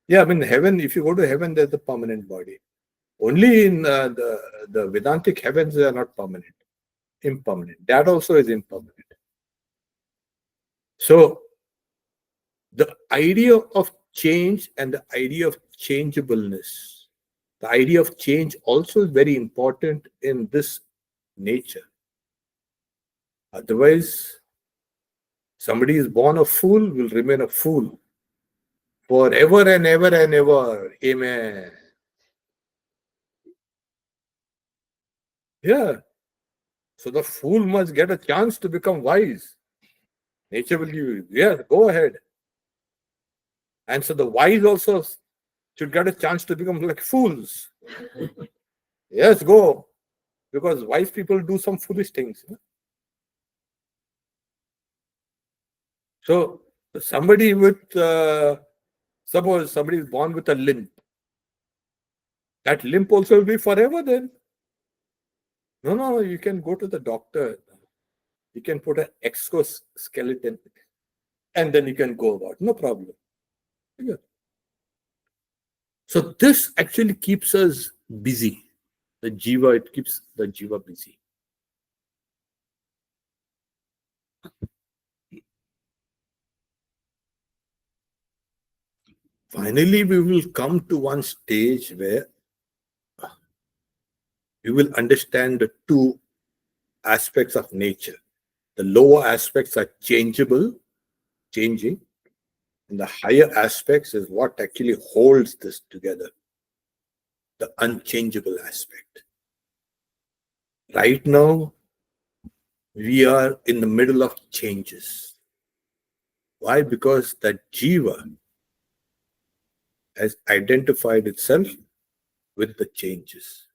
Yeah, I mean, heaven, if you go to heaven, there's a permanent body. Only in the Vedantic heavens, they are not permanent, impermanent. That also is impermanent. So, the idea of change and the idea of changeableness, the idea of change also is very important in this nature. Otherwise, somebody is born a fool will remain a fool forever and ever and ever. Amen. Yeah. So the fool must get a chance to become wise. Nature will give you, yes, go ahead. And so the wise also should get a chance to become like fools. Yes, go. Because wise people do some foolish things. So somebody with, suppose somebody is born with a limp. That limp also will be forever then. No, you can go to the doctor. You can put an exoskeleton and then you can go about. No problem. Yeah. So this actually keeps us busy. The jiva, it keeps the jiva busy. Finally, we will come to one stage where we will understand the two aspects of nature. The lower aspects are changeable, changing, and the higher aspects is what actually holds this together, the unchangeable aspect. Right now, we are in the middle of changes. Why? Because that jiva has identified itself with the changes.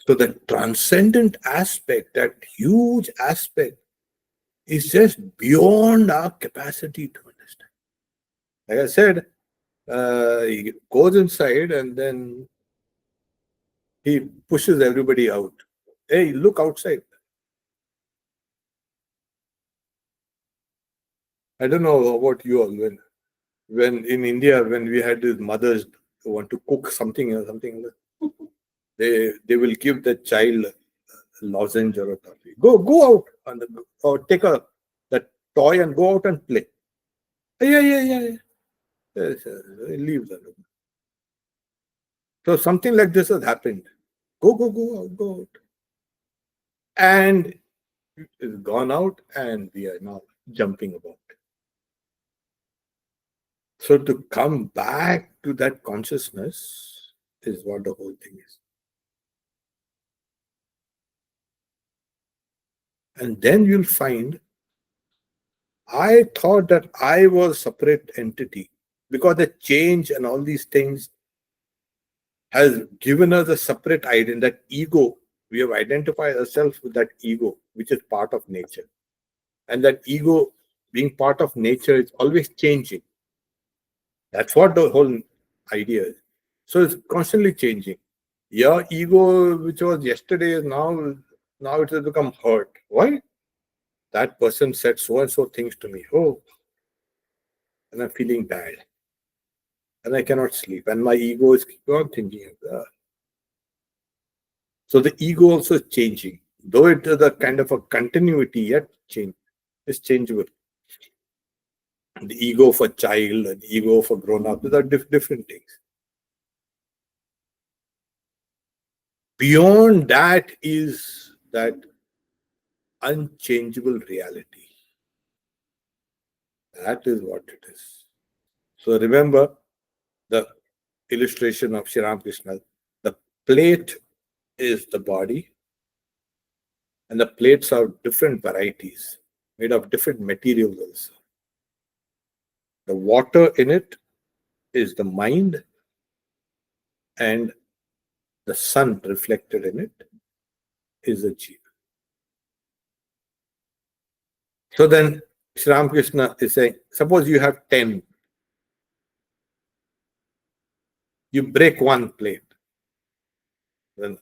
So the transcendent aspect, that huge aspect, is just beyond our capacity to understand. Like I said, he goes inside and then he pushes everybody out. Hey, look outside. I don't know about you all. When in India, when we had these mothers who want to cook something or something, they will give the child a lozenge or a toffee. Go out or take that toy and go out and play. Yeah. Yes, leave the room. So something like this has happened. Go out. And it's gone out and we are now jumping about. So to come back to that consciousness is what the whole thing is. And then you'll find I thought that I was a separate entity because the change and all these things has given us a separate identity, that ego. We have identified ourselves with that ego, which is part of nature. And that ego, being part of nature, is always changing. That's what the whole idea is. So it's constantly changing. Your ego, which was yesterday, is now it has become hurt. Why? That person said so and so things to me. Oh, and I'm feeling bad. And I cannot sleep. And my ego is keep on thinking of that. So the ego also is changing. Though it is a kind of a continuity, yet change is changeable. The ego of a child, the ego of a grown up, these are different things. Beyond that is that unchangeable reality. That is what it is. So remember the illustration of Sri Ramakrishna. The plate is the body, and the plates are different varieties, made of different materials also. The water in it is the mind, and the sun reflected in it is the jiva. So then Sri Ramakrishna is saying, suppose you have 10, you break one plate, then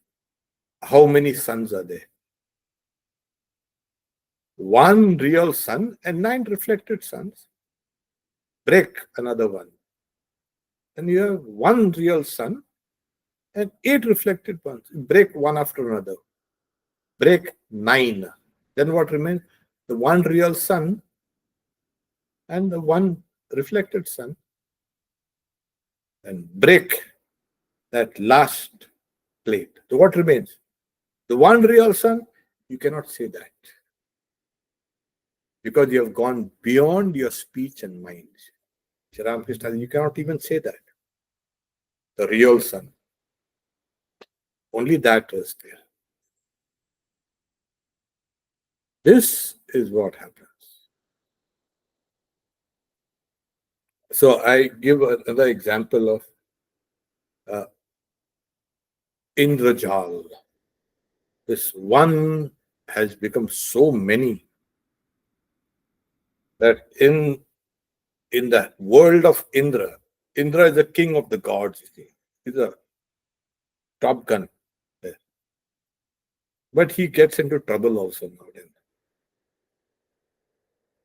how many suns are there? One real sun and 9 reflected suns. Break another one. Then you have one real sun and 8 reflected ones. Break one after another. Break 9. Then what remains? The one real sun and the one reflected sun. And break that last plate. So what remains? The one real sun, you cannot say that. Because you have gone beyond your speech and mind. Sri Ramakrishna, you cannot even say that. The real sun. Only that was there. This is what happens. So I give another example of Indrajal. This one has become so many that in the world of Indra is the king of the gods. He's a top gun there. But he gets into trouble also nowadays.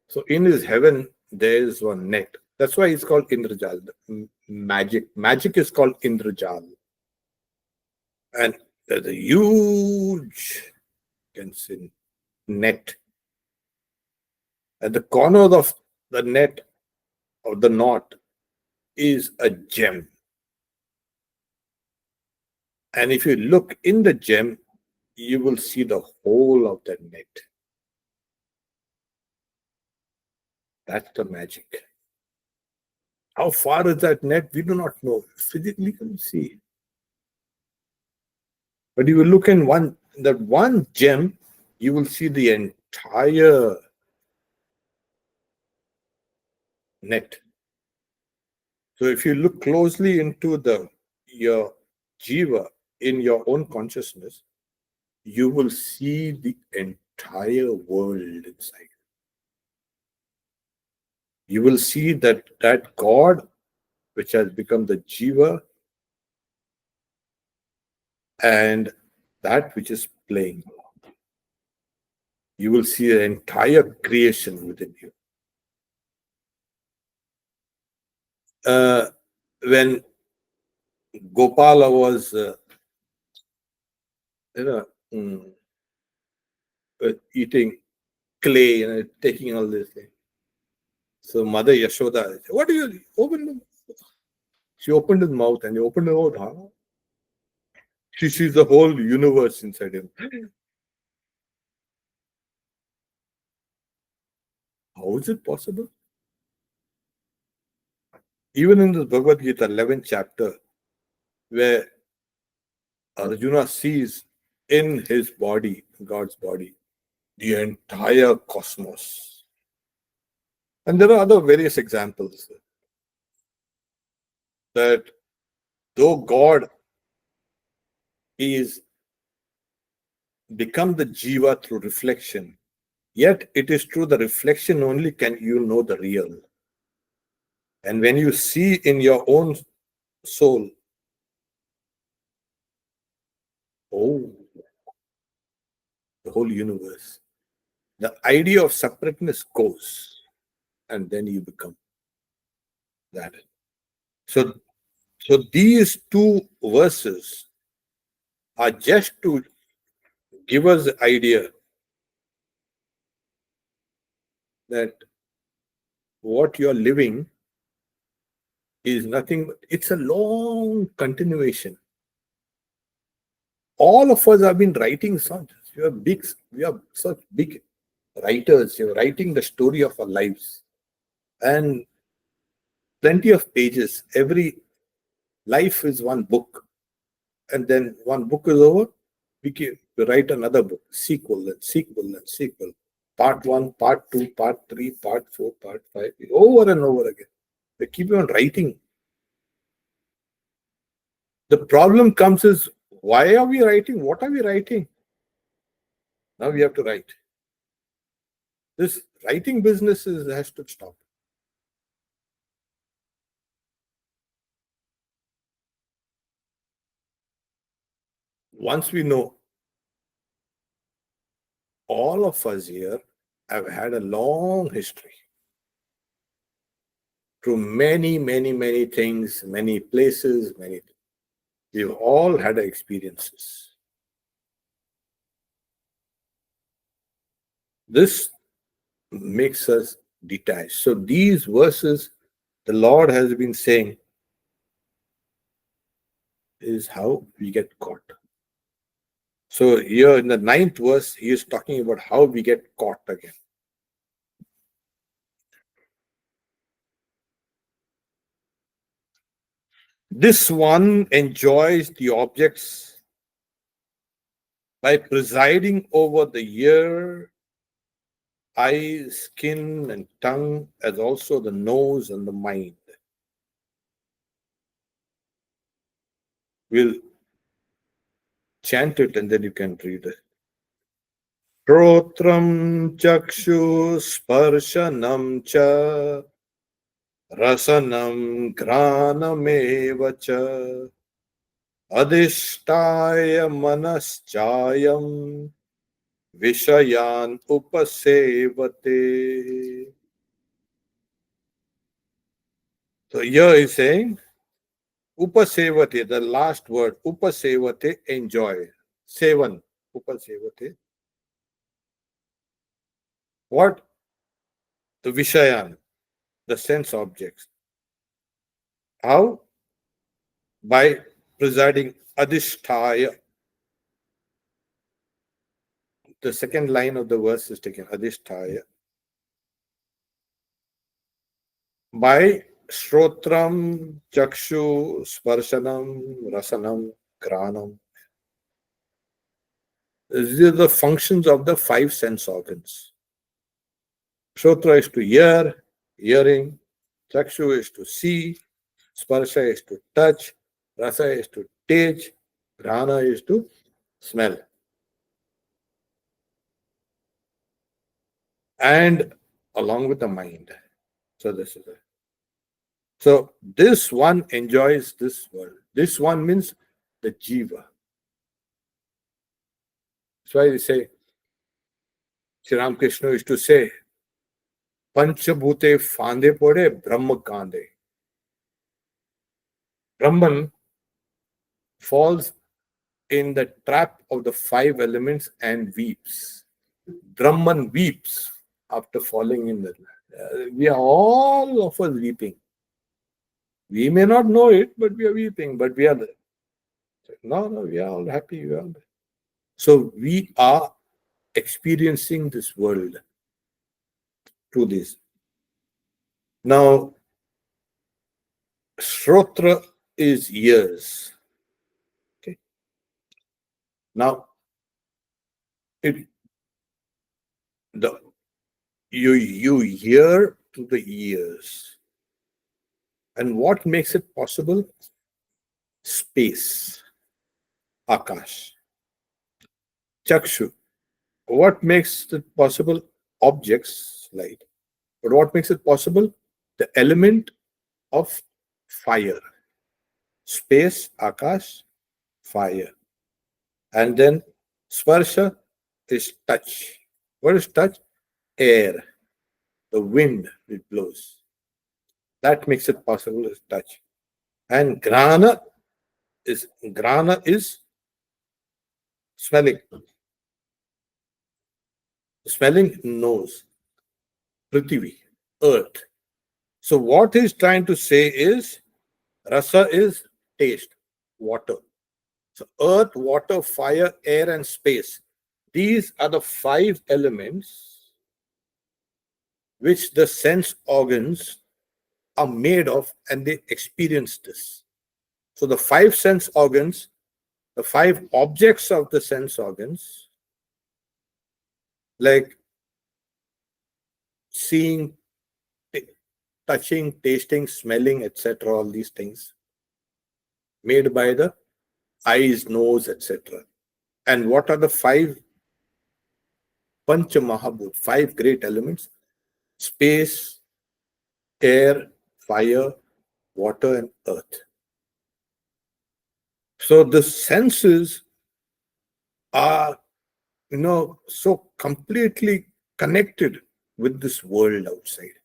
So in his heaven, there is one net. That's why it's called Indrajal. Magic. Magic is called Indrajal. And there's a huge, you can say, net. At the corner of the net, or the knot, is a gem. And if you look in the gem, you will see the whole of that net. That's the magic. How far is that net? We do not know. Physically, you can see. But you will look in that one gem, you will see the entire net. So if you look closely into your jiva in your own consciousness, you will see the entire world inside. You will see that God, which has become the jiva, and that which is playing. You will see the entire creation within you. When Gopala was, eating clay, taking all this thing. So Mother Yashoda said, "What do you open?" She opened his mouth, and he opened his mouth. Huh? She sees the whole universe inside him. How is it possible? Even in the Bhagavad Gita, 11th chapter, where Arjuna sees in his body, God's body, the entire cosmos. And there are other various examples that though God is become the jiva through reflection, yet it is through the reflection only can you know the real. And when you see in your own soul, oh, the whole universe, the idea of separateness goes, and then you become that. So these two verses are just to give us the idea that what you're living is nothing but it's a long continuation. All of us have been writing songs. We are such big writers. You're writing the story of our lives. and plenty of pages. Every life is one book, and then one book is over, we write another book, sequel and sequel and sequel, part 1, part 2, part 3, part 4, part 5, over and over again. We keep on writing. The problem comes is, why are we writing? What are we writing? Now we have to write. This writing business has to stop. Once we know, all of us here have had a long history through many, many, many things, many places, many. We've all had experiences. This makes us detached. So these verses, the Lord has been saying, is how we get caught. So here in the 9th verse, he is talking about how we get caught again. This one enjoys the objects by presiding over the ear, eye, skin, and tongue, as also the nose and the mind. We'll chant it and then you can read it. Trotram chakshu sparshanam cha rasanam granameva cha adhishtaya manaschayam vishayan upasevate. So here is saying upasevate, the last word, upasevate, enjoy. Sevan, upasevate. What? The vishayan, the sense objects. How? By presiding adhishtaya. The second line of the verse is taken, adhishtaya. By Shrotram, Chakshu, Sparshanam, Rasanam, Granam. These are the functions of the 5 sense organs. Shrotra is to hear, hearing. Chakshu is to see. Sparsha is to touch. Rasa is to taste. Grana is to smell. And along with the mind. So this is it. So this one enjoys this world. This one means the jiva. That's why they say, Sri Ramakrishna used to say, Panchabhute fande pode, Brahma kande. Brahman falls in the trap of the 5 elements and weeps. Brahman weeps after falling in the. We are all of us weeping. We may not know it, but we are weeping. But we are there. No, we are all happy. We are all there. So we are experiencing this world through this. Now, Shrotra is ears. Okay. Now, you hear through the ears. And what makes it possible? Space. Akash. Chakshu. What makes it possible? Objects, light. But what makes it possible? The element of fire. Space, Akash, fire. And then Sparsha is touch. What is touch? Air. The wind it blows. That makes it possible is touch. And grana is smelling. Smelling nose. Prithvi, earth. So what he's trying to say is rasa is taste, water. So earth, water, fire, air, and space. These are the 5 elements which the sense organs are made of, and they experience this. So the 5 sense organs, the 5 objects of the sense organs, like seeing, touching, tasting, smelling, etc., all these things, made by the eyes, nose, etc. And what are the 5 Pancha Mahabhut, 5 great elements? Space, air, fire, water, and earth. So the senses are, so completely connected with this world outside.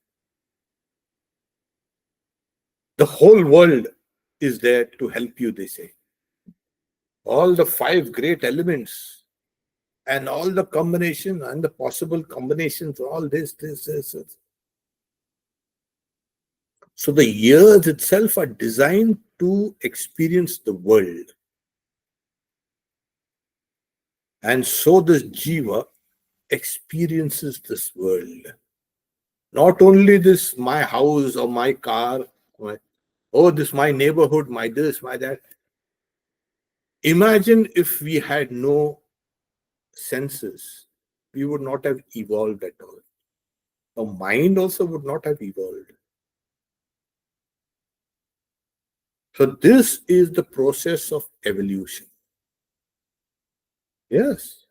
The whole world is there to help you, they say. All the 5 great elements and all the combination and the possible combinations, all this. So the ears itself are designed to experience the world. And so this jiva experiences this world. Not only this, my house or my car, this my neighborhood, my this, my that. Imagine if we had no senses, we would not have evolved at all. Our mind also would not have evolved. So this is the process of evolution. Yes,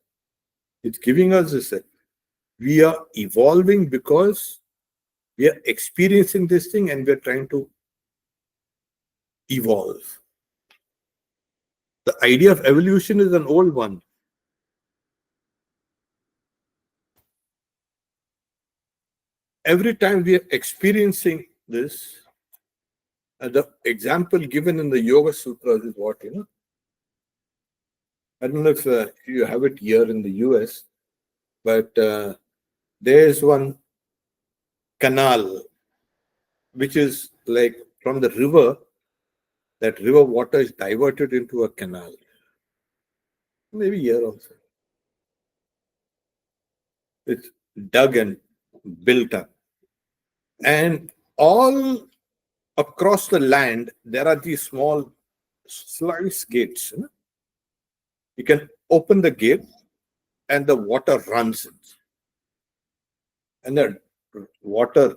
it's giving us this. We are evolving because we are experiencing this thing and we are trying to evolve. The idea of evolution is an old one. Every time we are experiencing this, the example given in the Yoga Sutras is what, I don't know if you have it here in the US, but there is one canal which is like from the river, that river water is diverted into a canal. Maybe here also. It's dug and built up. And all across the land, there are these small sluice gates. You can open the gate and the water runs in. And the water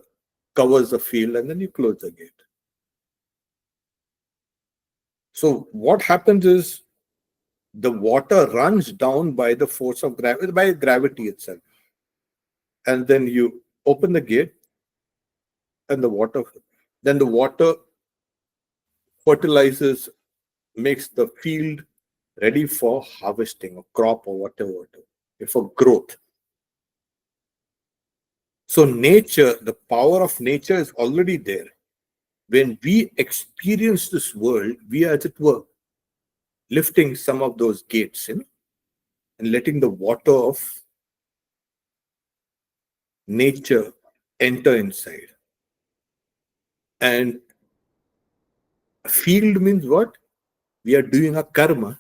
covers the field and then you close the gate. So what happens is the water runs down by the force of gravity, by gravity itself. And then you open the gate and the water fertilizes, makes the field ready for harvesting or crop or whatever, for growth. So nature, the power of nature is already there. When we experience this world, we are, as it were, lifting some of those gates and letting the water of nature enter inside. And field means what? We are doing a karma.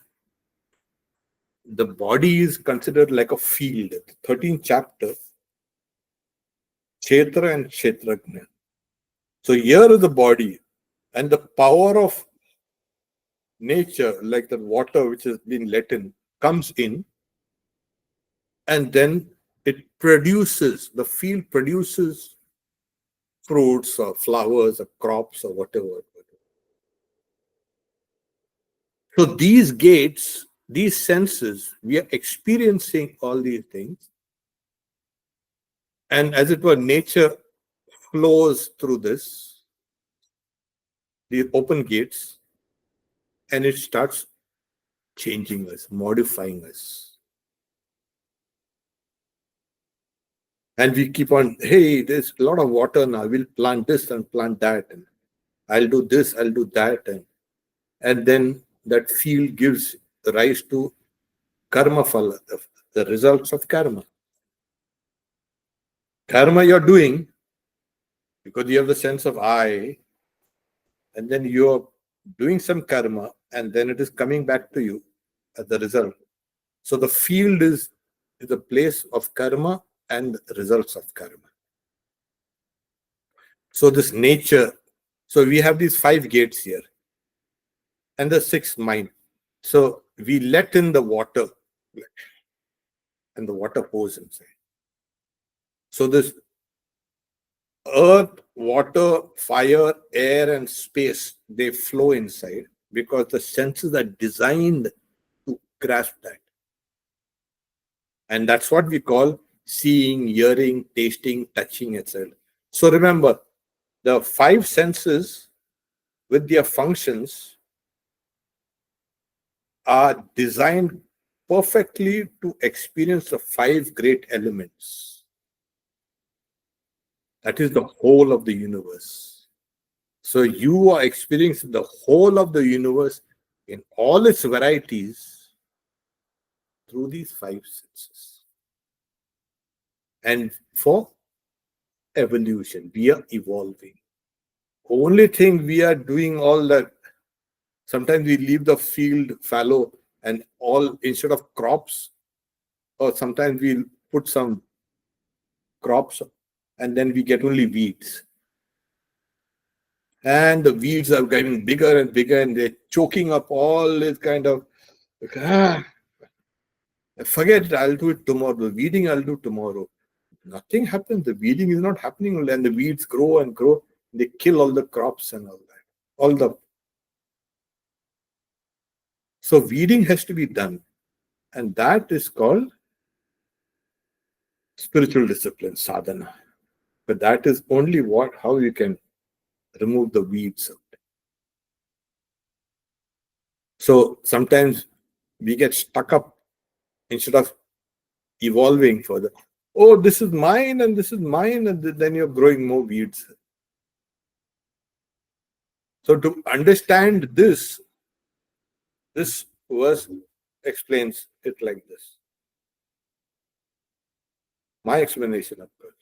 The body is considered like a field. 13th chapter, Kshetra and Kshetrajna. So here is the body, and the power of nature, like the water which has been let in, comes in, and then it produces, the field produces fruits or flowers or crops or whatever. So these gates, these senses, we are experiencing all these things. And as it were, nature flows through this, the open gates, and it starts changing us, modifying us. And we keep on, hey, there's a lot of water now, we'll plant this and plant that, and I'll do this, I'll do that. And then that field gives rise to karma phala, the results of karma. Karma you're doing because you have the sense of I, and then you're doing some karma, and then it is coming back to you as the result. So the field is a place of karma and results of karma. So this nature, so we have these 5 gates here and the 6th mind. So we let in the water and the water pours inside. So this earth, water, fire, air, and space, they flow inside because the senses are designed to grasp that. And that's what we call seeing, hearing, tasting, touching, etc. So remember, the 5 senses with their functions are designed perfectly to experience the 5 great elements. That is the whole of the universe. So you are experiencing the whole of the universe in all its varieties through these 5 senses. And for evolution, we are evolving. Only thing we are doing all that, sometimes we leave the field fallow and all, instead of crops, or sometimes we'll put some crops and then we get only weeds. And the weeds are getting bigger and bigger and they're choking up all this kind of, forget it, I'll do it tomorrow. The weeding I'll do tomorrow. Nothing happens. The weeding is not happening, and the weeds grow and grow. They kill all the crops and all that. So weeding has to be done. And that is called spiritual discipline, sadhana. But that is only how you can remove the weeds out. So sometimes we get stuck up instead of evolving further. Oh, this is mine and this is mine, and then you're growing more weeds. So to understand this verse explains it like this. My explanation, of course,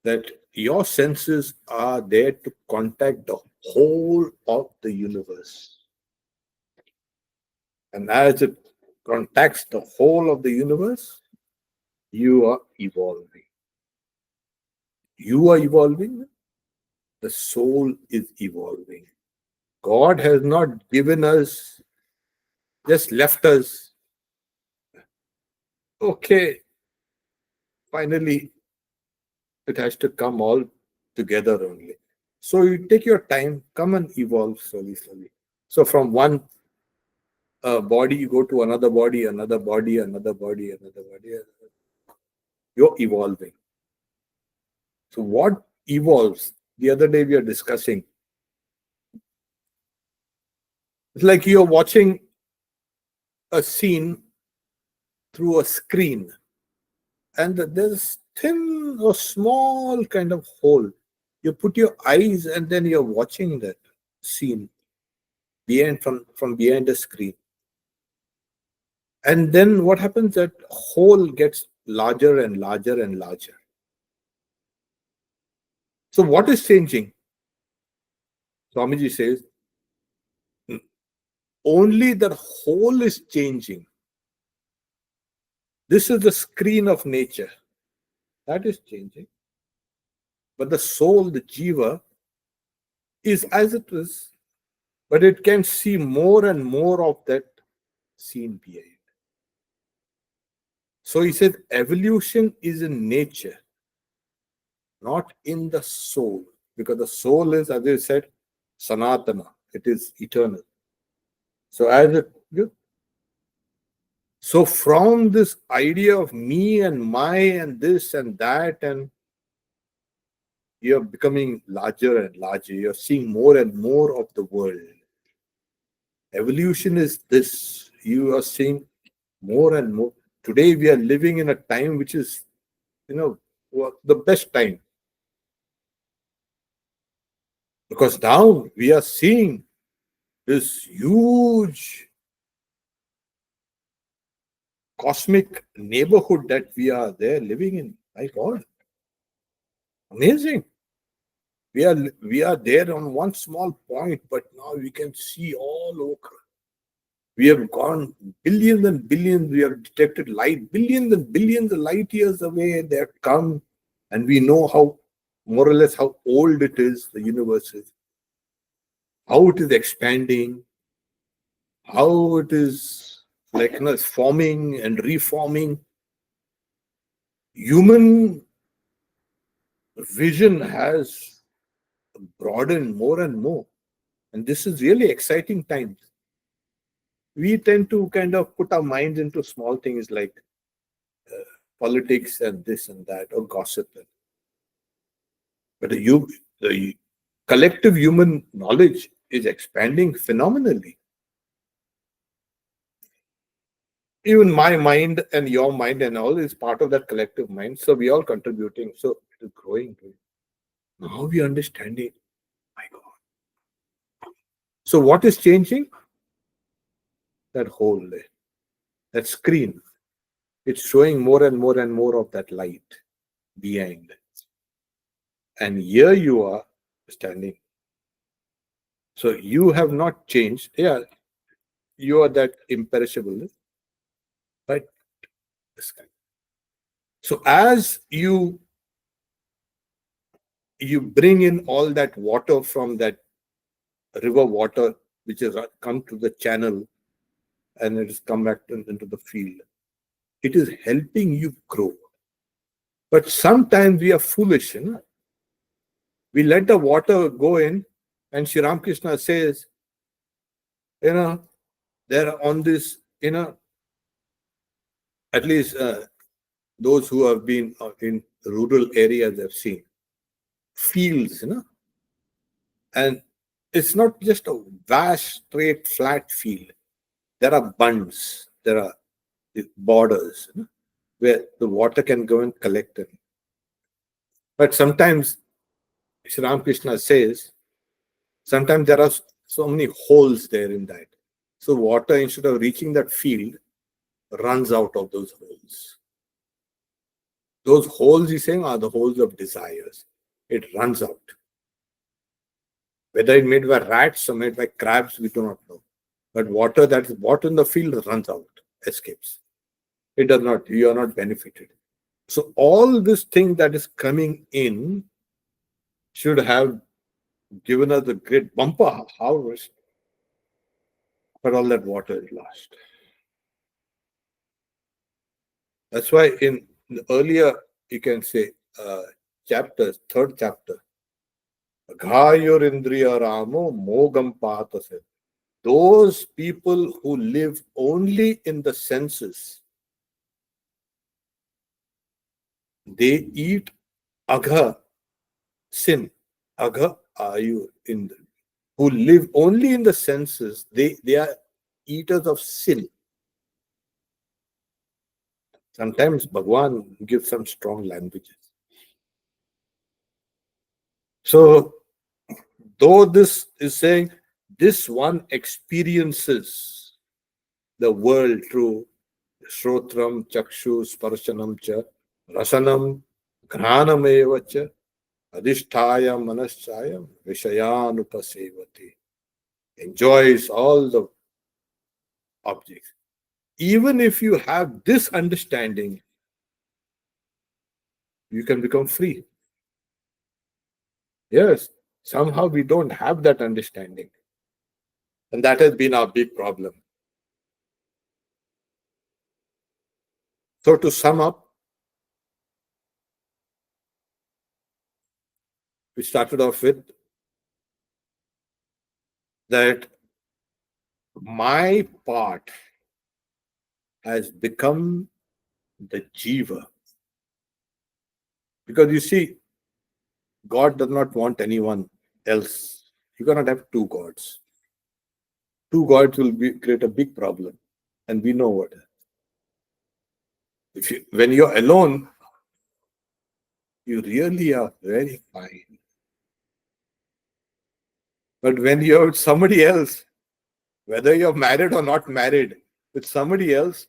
that your senses are there to contact the whole of the universe. And as it contacts the whole of the universe, you are evolving. You are evolving. The soul is evolving. God has not given us, just left us. Okay, finally, it has to come all together only. So you take your time, come and evolve slowly. So from one body, you go to another body, another body, another body, another body. You're evolving. So what evolves? The other day we are discussing. It's like you're watching a scene through a screen, and there's thin or small kind of hole. You put your eyes and then you're watching that scene from behind the screen. And then what happens? That hole gets larger and larger and larger. So what is changing? Swamiji says, only the hole is changing. This is the screen of nature. That is changing. But the soul, the jiva, is as it is. But it can see more and more of that scene behind. So he said, evolution is in nature, not in the soul. Because the soul is, as I said, sanatana. It is eternal. So so from this idea of me and my and this and that, and you're becoming larger and larger. You're seeing more and more of the world. Evolution is this. You are seeing more and more. Today we are living in a time which is, the best time. Because now we are seeing this huge cosmic neighborhood that we are there living in. My God. Amazing. We are there on one small point, but now we can see all over. We have gone billions and billions. We have detected light, billions and billions of light years away. They have come And we know how, more or less, how old it is, the universe is, how it is expanding, how it is like, it's forming and reforming. Human vision has broadened more and more. And this is really exciting times. We tend to kind of put our minds into small things like politics and this and that, or gossip. But the collective human knowledge is expanding phenomenally. Even my mind and your mind and all is part of that collective mind. So we all contributing. So it is growing. Now we understand it. My God. So what is changing? That hole there, that screen. It's showing more and more and more of that light behind. And here you are standing. So you have not changed. Yeah, you are that imperishable. But so as you bring in all that water from that river water, which has come to the channel and it has come back into the field, it is helping you grow. But sometimes we are foolish. We let the water go in, and Sri Ramakrishna says, they're on this, at least those who have been in rural areas have seen fields, and it's not just a vast, straight, flat field. There are bunds, there are borders where the water can go and collect it. But sometimes, Sri Ramakrishna says, sometimes there are so many holes there in that. So water, instead of reaching that field, runs out of those holes. Those holes, he's saying, are the holes of desires. It runs out. Whether it's made by rats or made by crabs, we do not know. But water that is bought in the field runs out, escapes. It does not, you are not benefited. So all this thing that is coming in should have given us a great bumper harvest, but all that water is lost. That's why in the earlier, you can say, chapters, third chapter, Ghayor Indriya Ramo Mogam Patase. Those people who live only in the senses, they eat agha, sin, agha ayu indra. Who live only in the senses, they are eaters of sin. Sometimes Bhagwan gives some strong languages. So, though this is saying this one experiences the world through Shrotram, Chakshu, Sparshanam cha, Rasanam, Ghanameva cha, Adhisthaya Manaschaya, Vishayanupasevati. Enjoys all the objects. Even if you have this understanding, you can become free. Yes, somehow we don't have that understanding. And that has been our big problem. So to sum up, we started off with that my part has become the jiva. Because you see, God does not want anyone else. You cannot have two gods. Two gods will create a big problem. And we know what. When you're alone, you really are very fine. But when you're with somebody else, whether you're married or not married, with somebody else,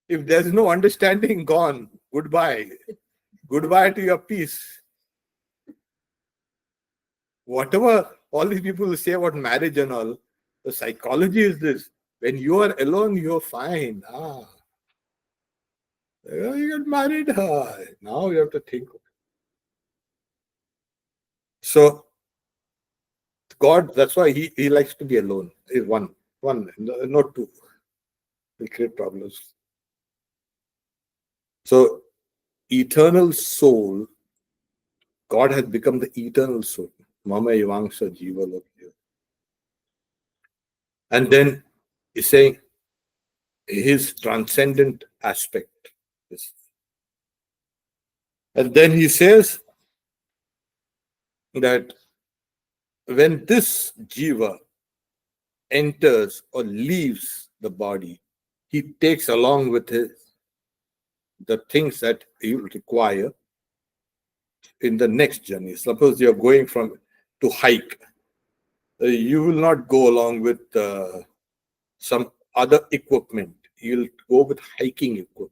if there's no understanding, gone. Goodbye. Goodbye to your peace. Whatever all these people say about marriage and all, the psychology is this. When you are alone, you're fine. You got married. Now you have to think. So God, that's why he likes to be alone. Is one, not two. Will create problems. So eternal soul, God has become the eternal soul. Mama Evangsa Jiva Lokya. And then he's saying his transcendent aspect. And then he says that when this Jiva enters or leaves the body, he takes along with his the things that he will require in the next journey. Suppose you're going to hike, you will not go along with some other equipment. You'll go with hiking equipment.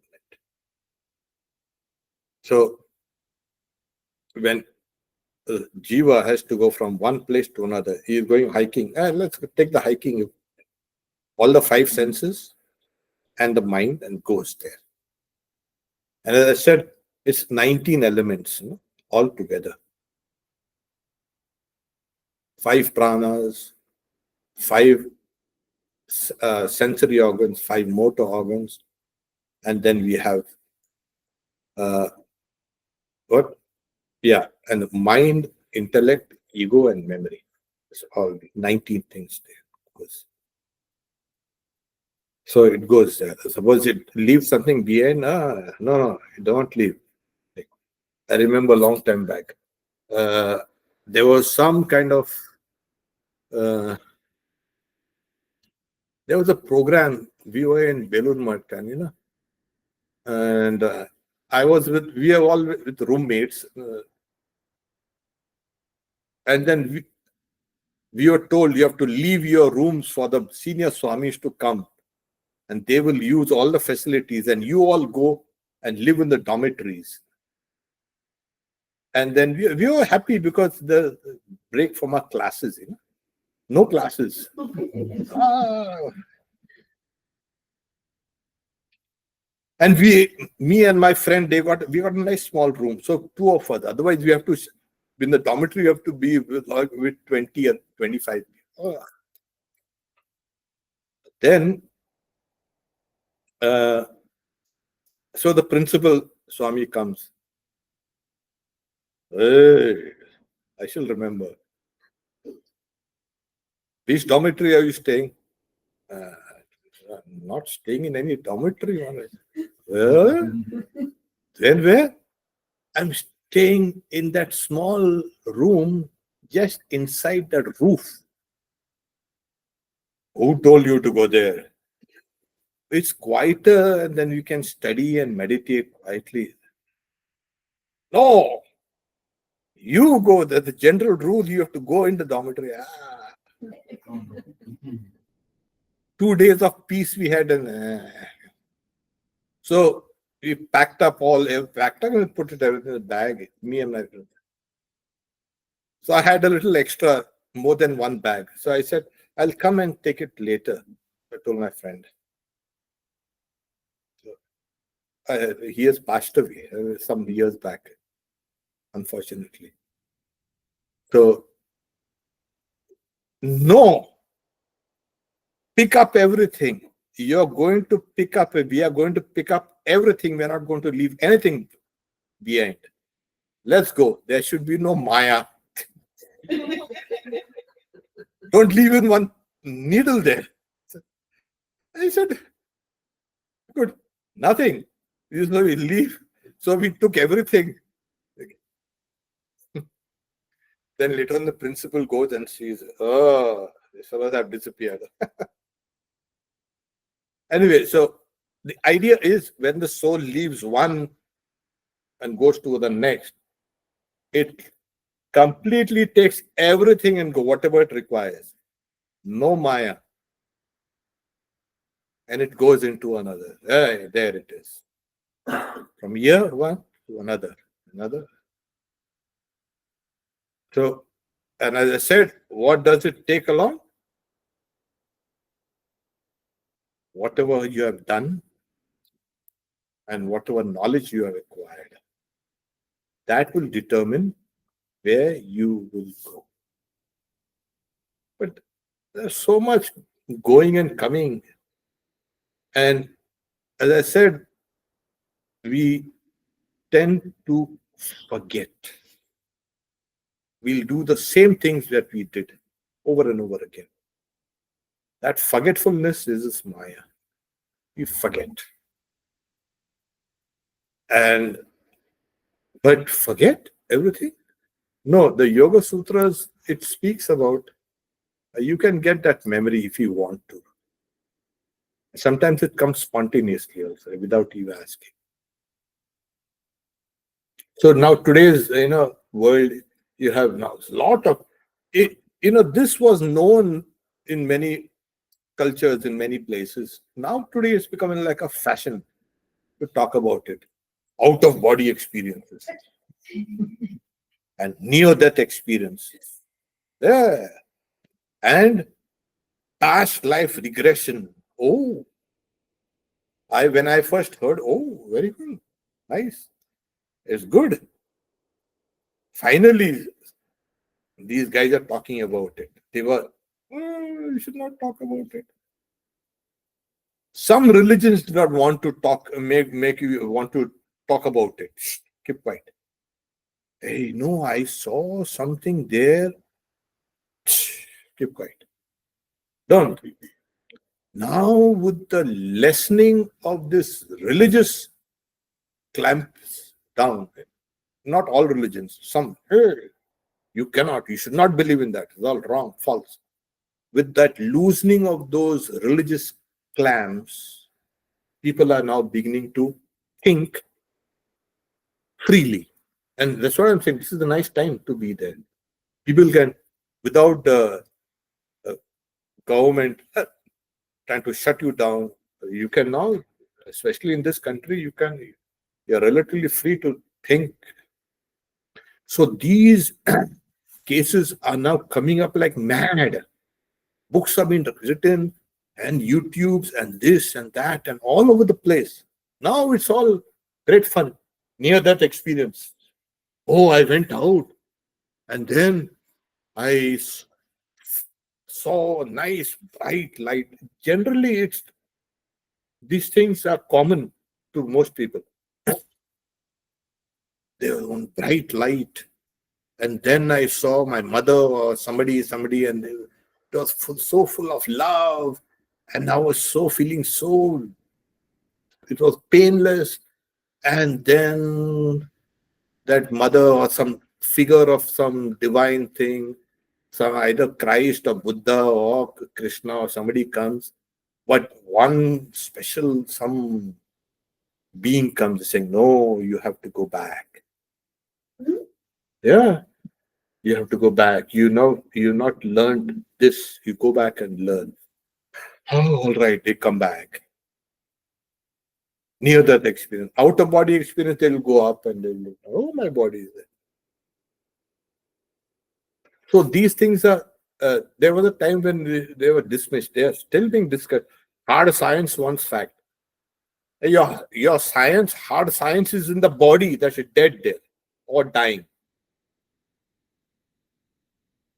So when Jiva has to go from one place to another, he is going hiking. Let's take the hiking, all the five senses and the mind, and goes there. And as I said, it's 19 elements, all together. 5 pranas, 5 sensory organs, 5 motor organs, and then we have what? Yeah, and mind, intellect, ego, and memory. It's all 19 things there. So it goes there. Suppose it leaves something behind. No, don't leave. I remember a long time back. There was some kind of there was a program we were in Belur Math, and we are all with roommates, and then we were told you have to leave your rooms for the senior swamis to come, and they will use all the facilities, and you all go and live in the dormitories. And then we were happy because the break from our classes, no classes. And me and my friend, we got a nice small room. So 2 of us. Otherwise, we have to in the dormitory. You have to be with 20 and 25. Then, so the principal Swami comes. Hey, I shall remember. Which dormitory are you staying? Not staying in any dormitory. Then where? I'm staying in that small room just inside that roof. Who told you to go there? It's quieter, and then you can study and meditate quietly. No, you go. The general rule, you have to go in the dormitory. 2 days of peace we had, and so we packed up and put it everything in the bag. Me and my friend. So I had a little extra, more than one bag. So I said, I'll come and take it later. I told my friend. So, he has passed away some years back, unfortunately. So, no, pick up everything. We are going to pick up everything. We're not going to leave anything behind. Let's go. There should be no Maya. Don't leave in one needle there. I said, good, nothing. We leave. So we took everything. Then later on, the principal goes and sees, oh, these fellows have disappeared. Anyway, so the idea is when the soul leaves one and goes to the next, it completely takes everything and whatever it requires. No Maya. And it goes into another. Hey, there it is. From here, one to another. So, and as I said, what does it take along? Whatever you have done, and whatever knowledge you have acquired, that will determine where you will go. But there's so much going and coming. And as I said, we tend to forget. We'll do the same things that we did over and over again. That forgetfulness is this Maya. We forget. But forget everything? No, the Yoga Sutras, it speaks about you can get that memory if you want to. Sometimes it comes spontaneously also, without you asking. So now today's world, you have now a lot of it. This was known in many cultures, in many places. Now today it's becoming like a fashion to talk about it. Out of body experiences and near death experiences. Yeah. And past life regression. Oh, when I first heard, oh, very good. Nice. It's good. Finally, these guys are talking about it. They were, you should not talk about it. Some religions do not want to talk, make you want to talk about it. Shh, keep quiet. Hey, no, I saw something there. Shh, keep quiet. Don't. Now, with the lessening of this religious clamps down, not all religions, some, hey, you cannot, you should not believe in that. It's all wrong, false. With that loosening of those religious clamps, people are now beginning to think freely. And that's what I'm saying. This is a nice time to be there. People can, without the government trying to shut you down, you can now, especially in this country, you're relatively free to think. So these cases are now coming up like mad. Books have been written and YouTubes and this and that and all over the place. Now it's all great fun. Near that experience. Oh, I went out and then I saw a nice bright light. Generally, these things are common to most people. There was one bright light, and then I saw my mother or somebody, and it was so full of love, and I was so feeling so. It was painless, and then that mother or some figure of some divine thing, some either Christ or Buddha or Krishna or somebody comes, but one special some being comes saying, "No, you have to go back." Yeah, you have to go back. You not learned this. You go back and learn. Oh, all right, they come back. Near that experience, out of body experience, they'll go up and they'll look. Oh, my body is there. So these things are. There was a time when they were dismissed. They are still being discussed. Hard science wants fact. Your science, hard science is in the body that's dead there or dying.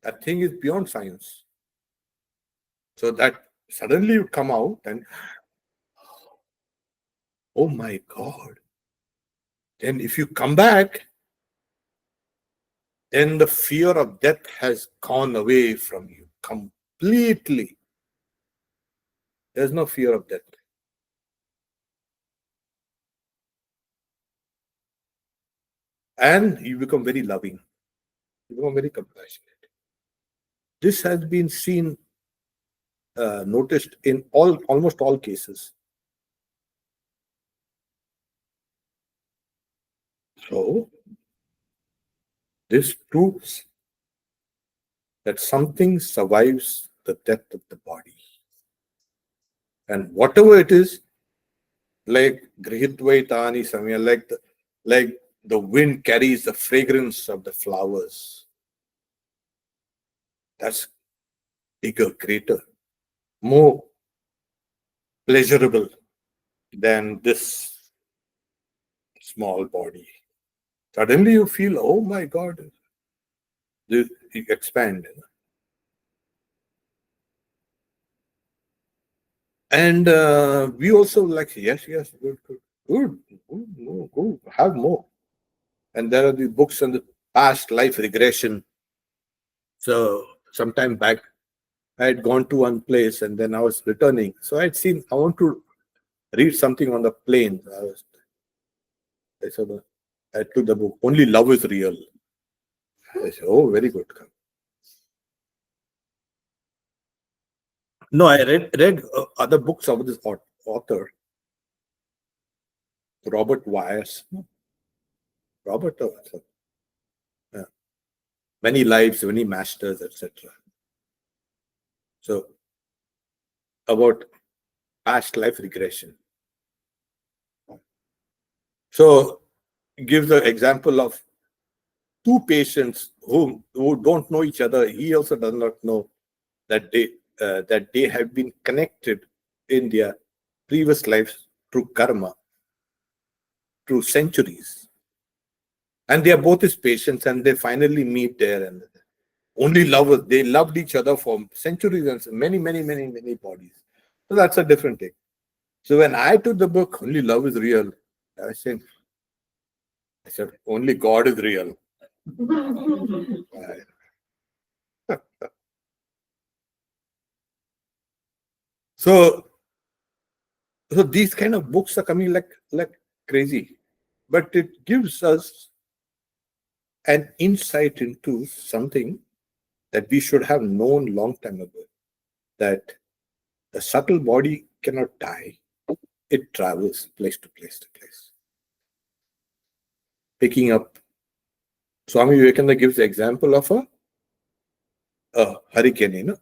That thing is beyond science. So that suddenly you come out and, oh my God. Then if you come back, then the fear of death has gone away from you completely. There's no fear of death. And you become very loving. You become very compassionate. This has been seen, noticed in almost all cases. So this proves that something survives the death of the body. And whatever it is, like Grihitvaitani Samya, like the wind carries the fragrance of the flowers. That's bigger, greater, more pleasurable than this small body. Suddenly you feel, oh my God, you expand. And we also like, yes, good, go, have more. And there are the books on the past life regression. So sometime back, I had gone to one place and then I was returning. So I want to read something on the plane. I said, I took the book, Only Love is Real. I said, oh, very good. No, I read other books of this author, Robert Wise. Robert, yeah. Many lives, many masters, etc. So about past life regression. So gives the example of two patients who don't know each other. He also does not know that they have been connected in their previous lives through karma, through centuries. And they are both his patients, and they finally meet there. And only lovers, they loved each other for centuries and many bodies. So that's a different thing. So when I took the book, Only Love is Real, I said, only God is real. So these kind of books are coming like crazy, but it gives us an insight into something that we should have known long time ago, that the subtle body cannot die. It travels place to place to place. Picking up, Swami Vivekananda gives the example of a hurricane,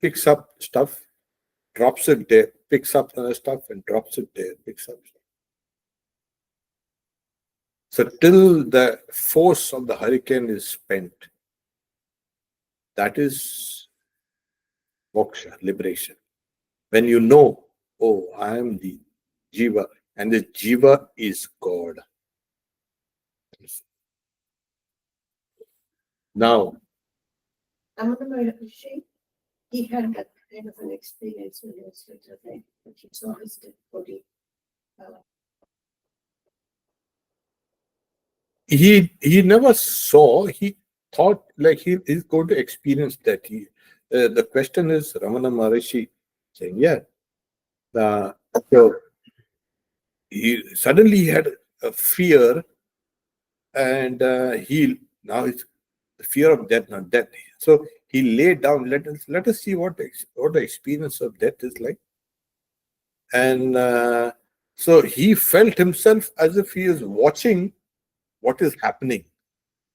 picks up stuff, drops it there, picks up other stuff and drops it there, picks up stuff. So till the force of the hurricane is spent, that is moksha, liberation. When you know, oh, I am the jiva, and the jiva is God. Now, he had that kind of an experience when he was little, right? But he saw his dead body. he never saw, he thought like he is going to experience that. The question is Ramana Maharishi saying, yeah. So he had a fear, and now it's the fear of death, not death. So he laid down. Let us see what the experience of death is like. And so he felt himself as if he is watching what is happening,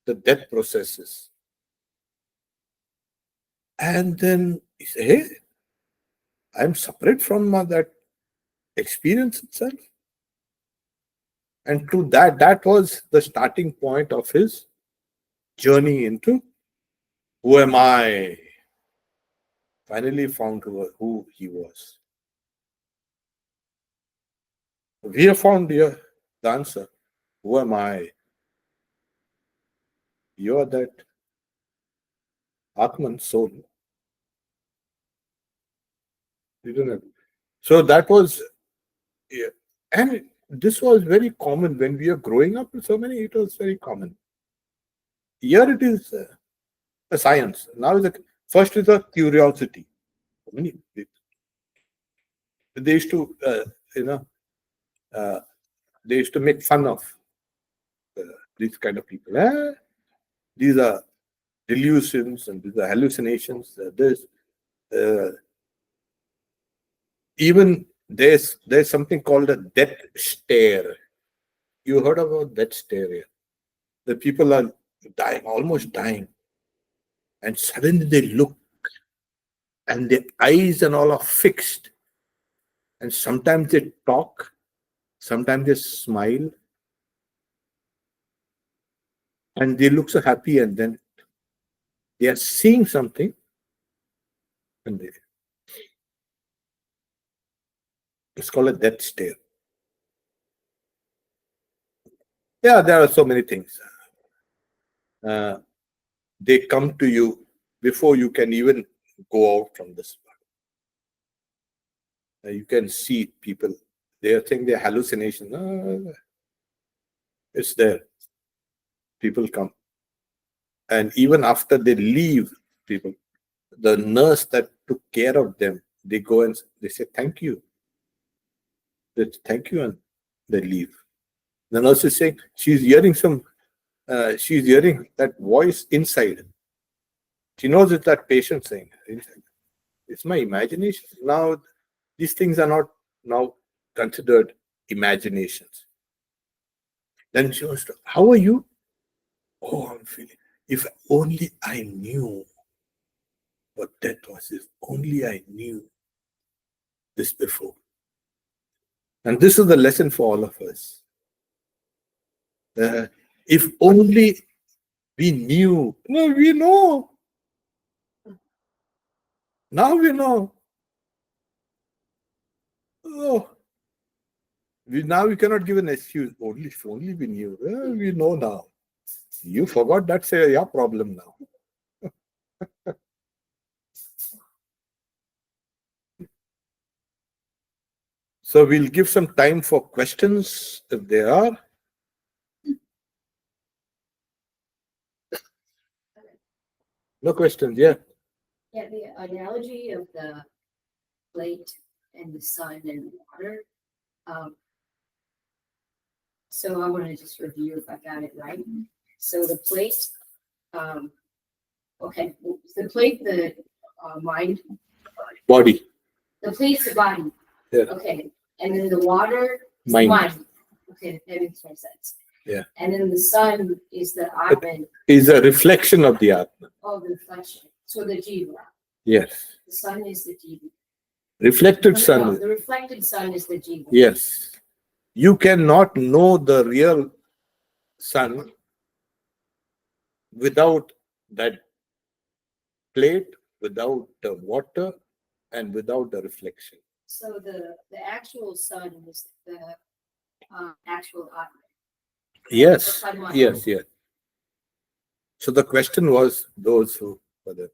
the death processes. And then he said, hey, I'm separate from that experience itself. And to that was the starting point of his journey into who am I? Finally found who he was. We have found here the answer. Who am I? You are that Atman soul. You don't have. So that was, yeah. And this was very common when we are growing up. So many, it was very common. Here it is a science. Now first is a curiosity. Many they used to, they used to make fun of these kind of people. These are delusions and these are hallucinations. Even there's something called a death stare. You heard about death stare? Yeah? The people are dying, almost dying, and suddenly they look, and their eyes and all are fixed. And sometimes they talk, sometimes they smile, and they look so happy, and then they are seeing something, and it's called a death stare. Yeah, there are so many things. They come to you before you can even go out from this world. You can see people. They think they're hallucinations. No, it's there. People come. And even after they leave, people, the nurse that took care of them, they go and they say, thank you. They say, thank you, and they leave. The nurse is saying, she's hearing that voice inside. She knows it's that patient saying, inside. It's my imagination. Now, these things are not now considered imaginations. Then she was, how are you? Oh, I'm feeling. If only I knew what death was. If only I knew this before. And this is the lesson for all of us. If only we knew. No, we know. Now we know. Oh, now we cannot give an excuse. Only if only we knew. We know now. You forgot, that's your problem now. So we'll give some time for questions if there are. No questions, yeah. Yeah, the analogy of the plate and the sun and water. So I want to just review if I got it right. So the plate, okay, the plate, the mind. Body. The plate's the body. Yeah. Okay, and then the water, Mind. Okay, that makes more sense. Yeah. And then the sun is the Atman. Is a reflection of the Atman. Oh, the reflection. So the Jiva. Yes. The sun is the Jiva. Reflected sun. No, the reflected sun is the Jiva. Yes. You cannot know the real sun without that plate, without the water, and without the reflection. So the actual sun is the actual Atman. Yes. Yes. Yes. So the question was those who, whether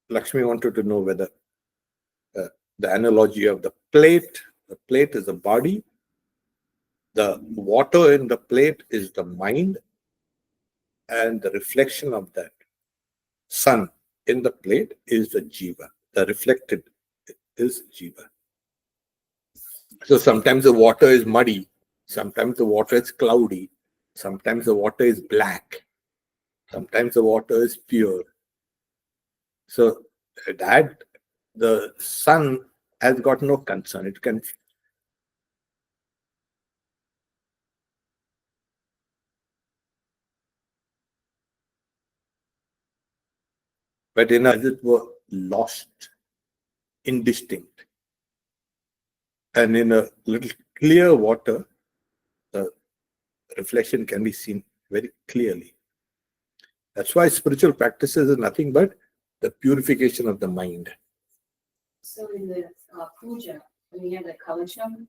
Lakshmi wanted to know whether the analogy of the plate is the body, the water in the plate is the mind, and the reflection of that sun in the plate is the jiva. The reflected is jiva. So sometimes the water is muddy, sometimes the water is cloudy, sometimes the water is black, sometimes the water is pure. So that the sun has got no concern. It can. But as it were, lost, indistinct. And in a little clear water, the reflection can be seen very clearly. That's why spiritual practices is nothing but the purification of the mind. So in the puja, when you have the kalasham,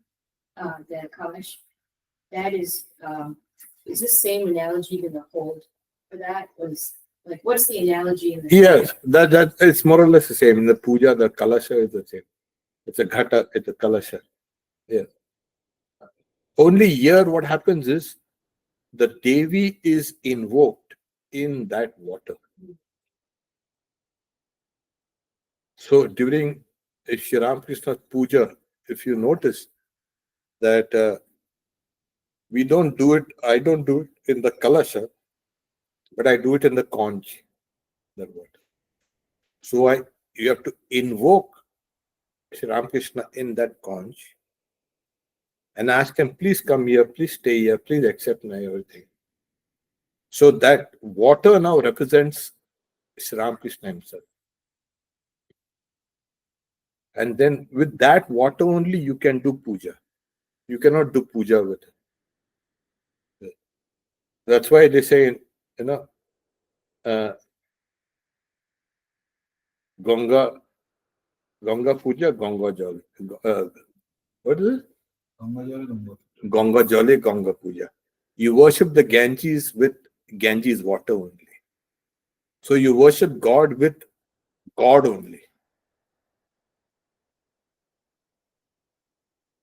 the kalash, that is the same analogy to the hold for that? Was like, what's the analogy in the? Yes, that it's more or less the same. In the puja, the kalasha is the same. It's a ghata, it's a kalasha. Yes. Only here what happens is the Devi is invoked in that water. So during Shri Ramakrishna's puja, if you notice that we don't do it, I don't do it in the kalasha, but I do it in the conch. That water. So you have to invoke Shri Ramakrishna in that conch and ask him, please come here, please stay here, please accept my everything. So that water now represents Shri Ramakrishna himself. And then with that water only you can do puja. You cannot do puja with it. That's why they say, Ganga puja, Ganga jal. What is it? Ganga Jale, Ganga Puja. You worship the Ganges with Ganges water only. So you worship God with God only.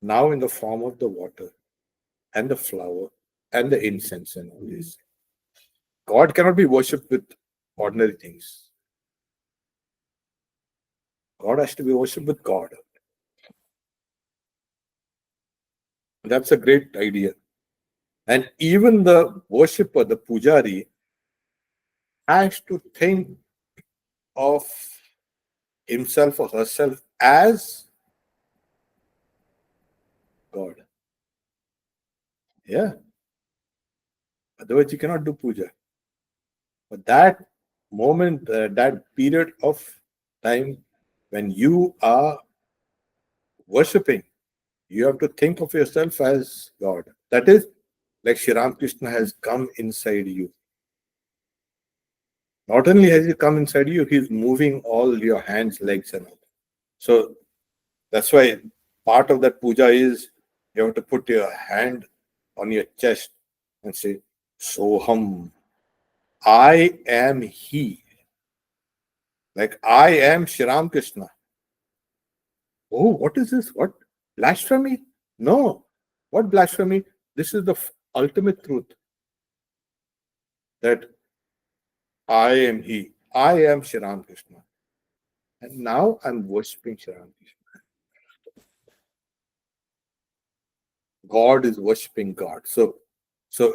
Now in the form of the water and the flower and the incense and all this. God cannot be worshipped with ordinary things. God has to be worshipped with God. That's a great idea. And even the worshipper, the pujari, has to think of himself or herself as God. Yeah. Otherwise, you cannot do puja. But that moment, that period of time when you are worshipping, you have to think of yourself as God. That is like Shri Ram Krishna has come inside you. Not only has he come inside you, he's moving all your hands, legs, and all. So that's why part of that puja is you have to put your hand on your chest and say, Soham, I am he. Like I am Shri Ram Krishna. Oh, what is this? What? Blasphemy? No. What blasphemy? This is the ultimate truth that I am he. I am Shri Ram Krishna. And now I'm worshipping Shri Ram Krishna. God is worshipping God. So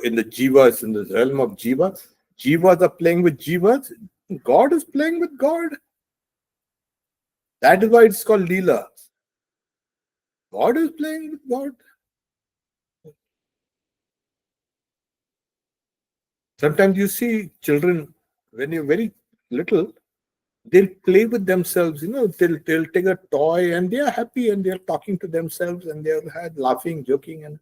in the jivas, in the realm of jivas, jivas are playing with jivas. God is playing with God. That is why it's called Leela. God is playing with God. Sometimes you see children, when you're very little, they'll play with themselves, they'll take a toy and they are happy and they're talking to themselves and they're laughing, joking, and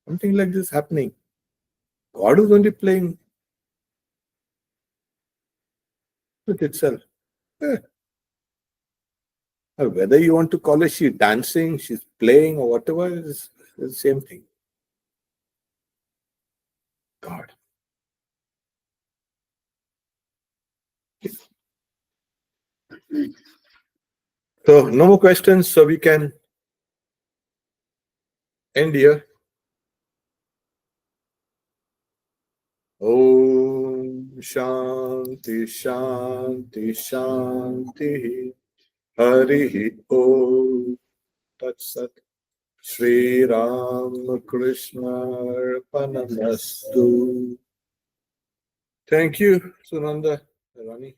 something like this happening. God is only playing with itself. Eh, Whether you want to call it she's dancing, she's playing, or whatever, it's the same thing. God. So no more questions, so we can end here. Om Shanti Shanti Shanti Hari Om Tat Sat Shri Ram Krishna Arpanamastu. Thank you, Sunanda, Rani.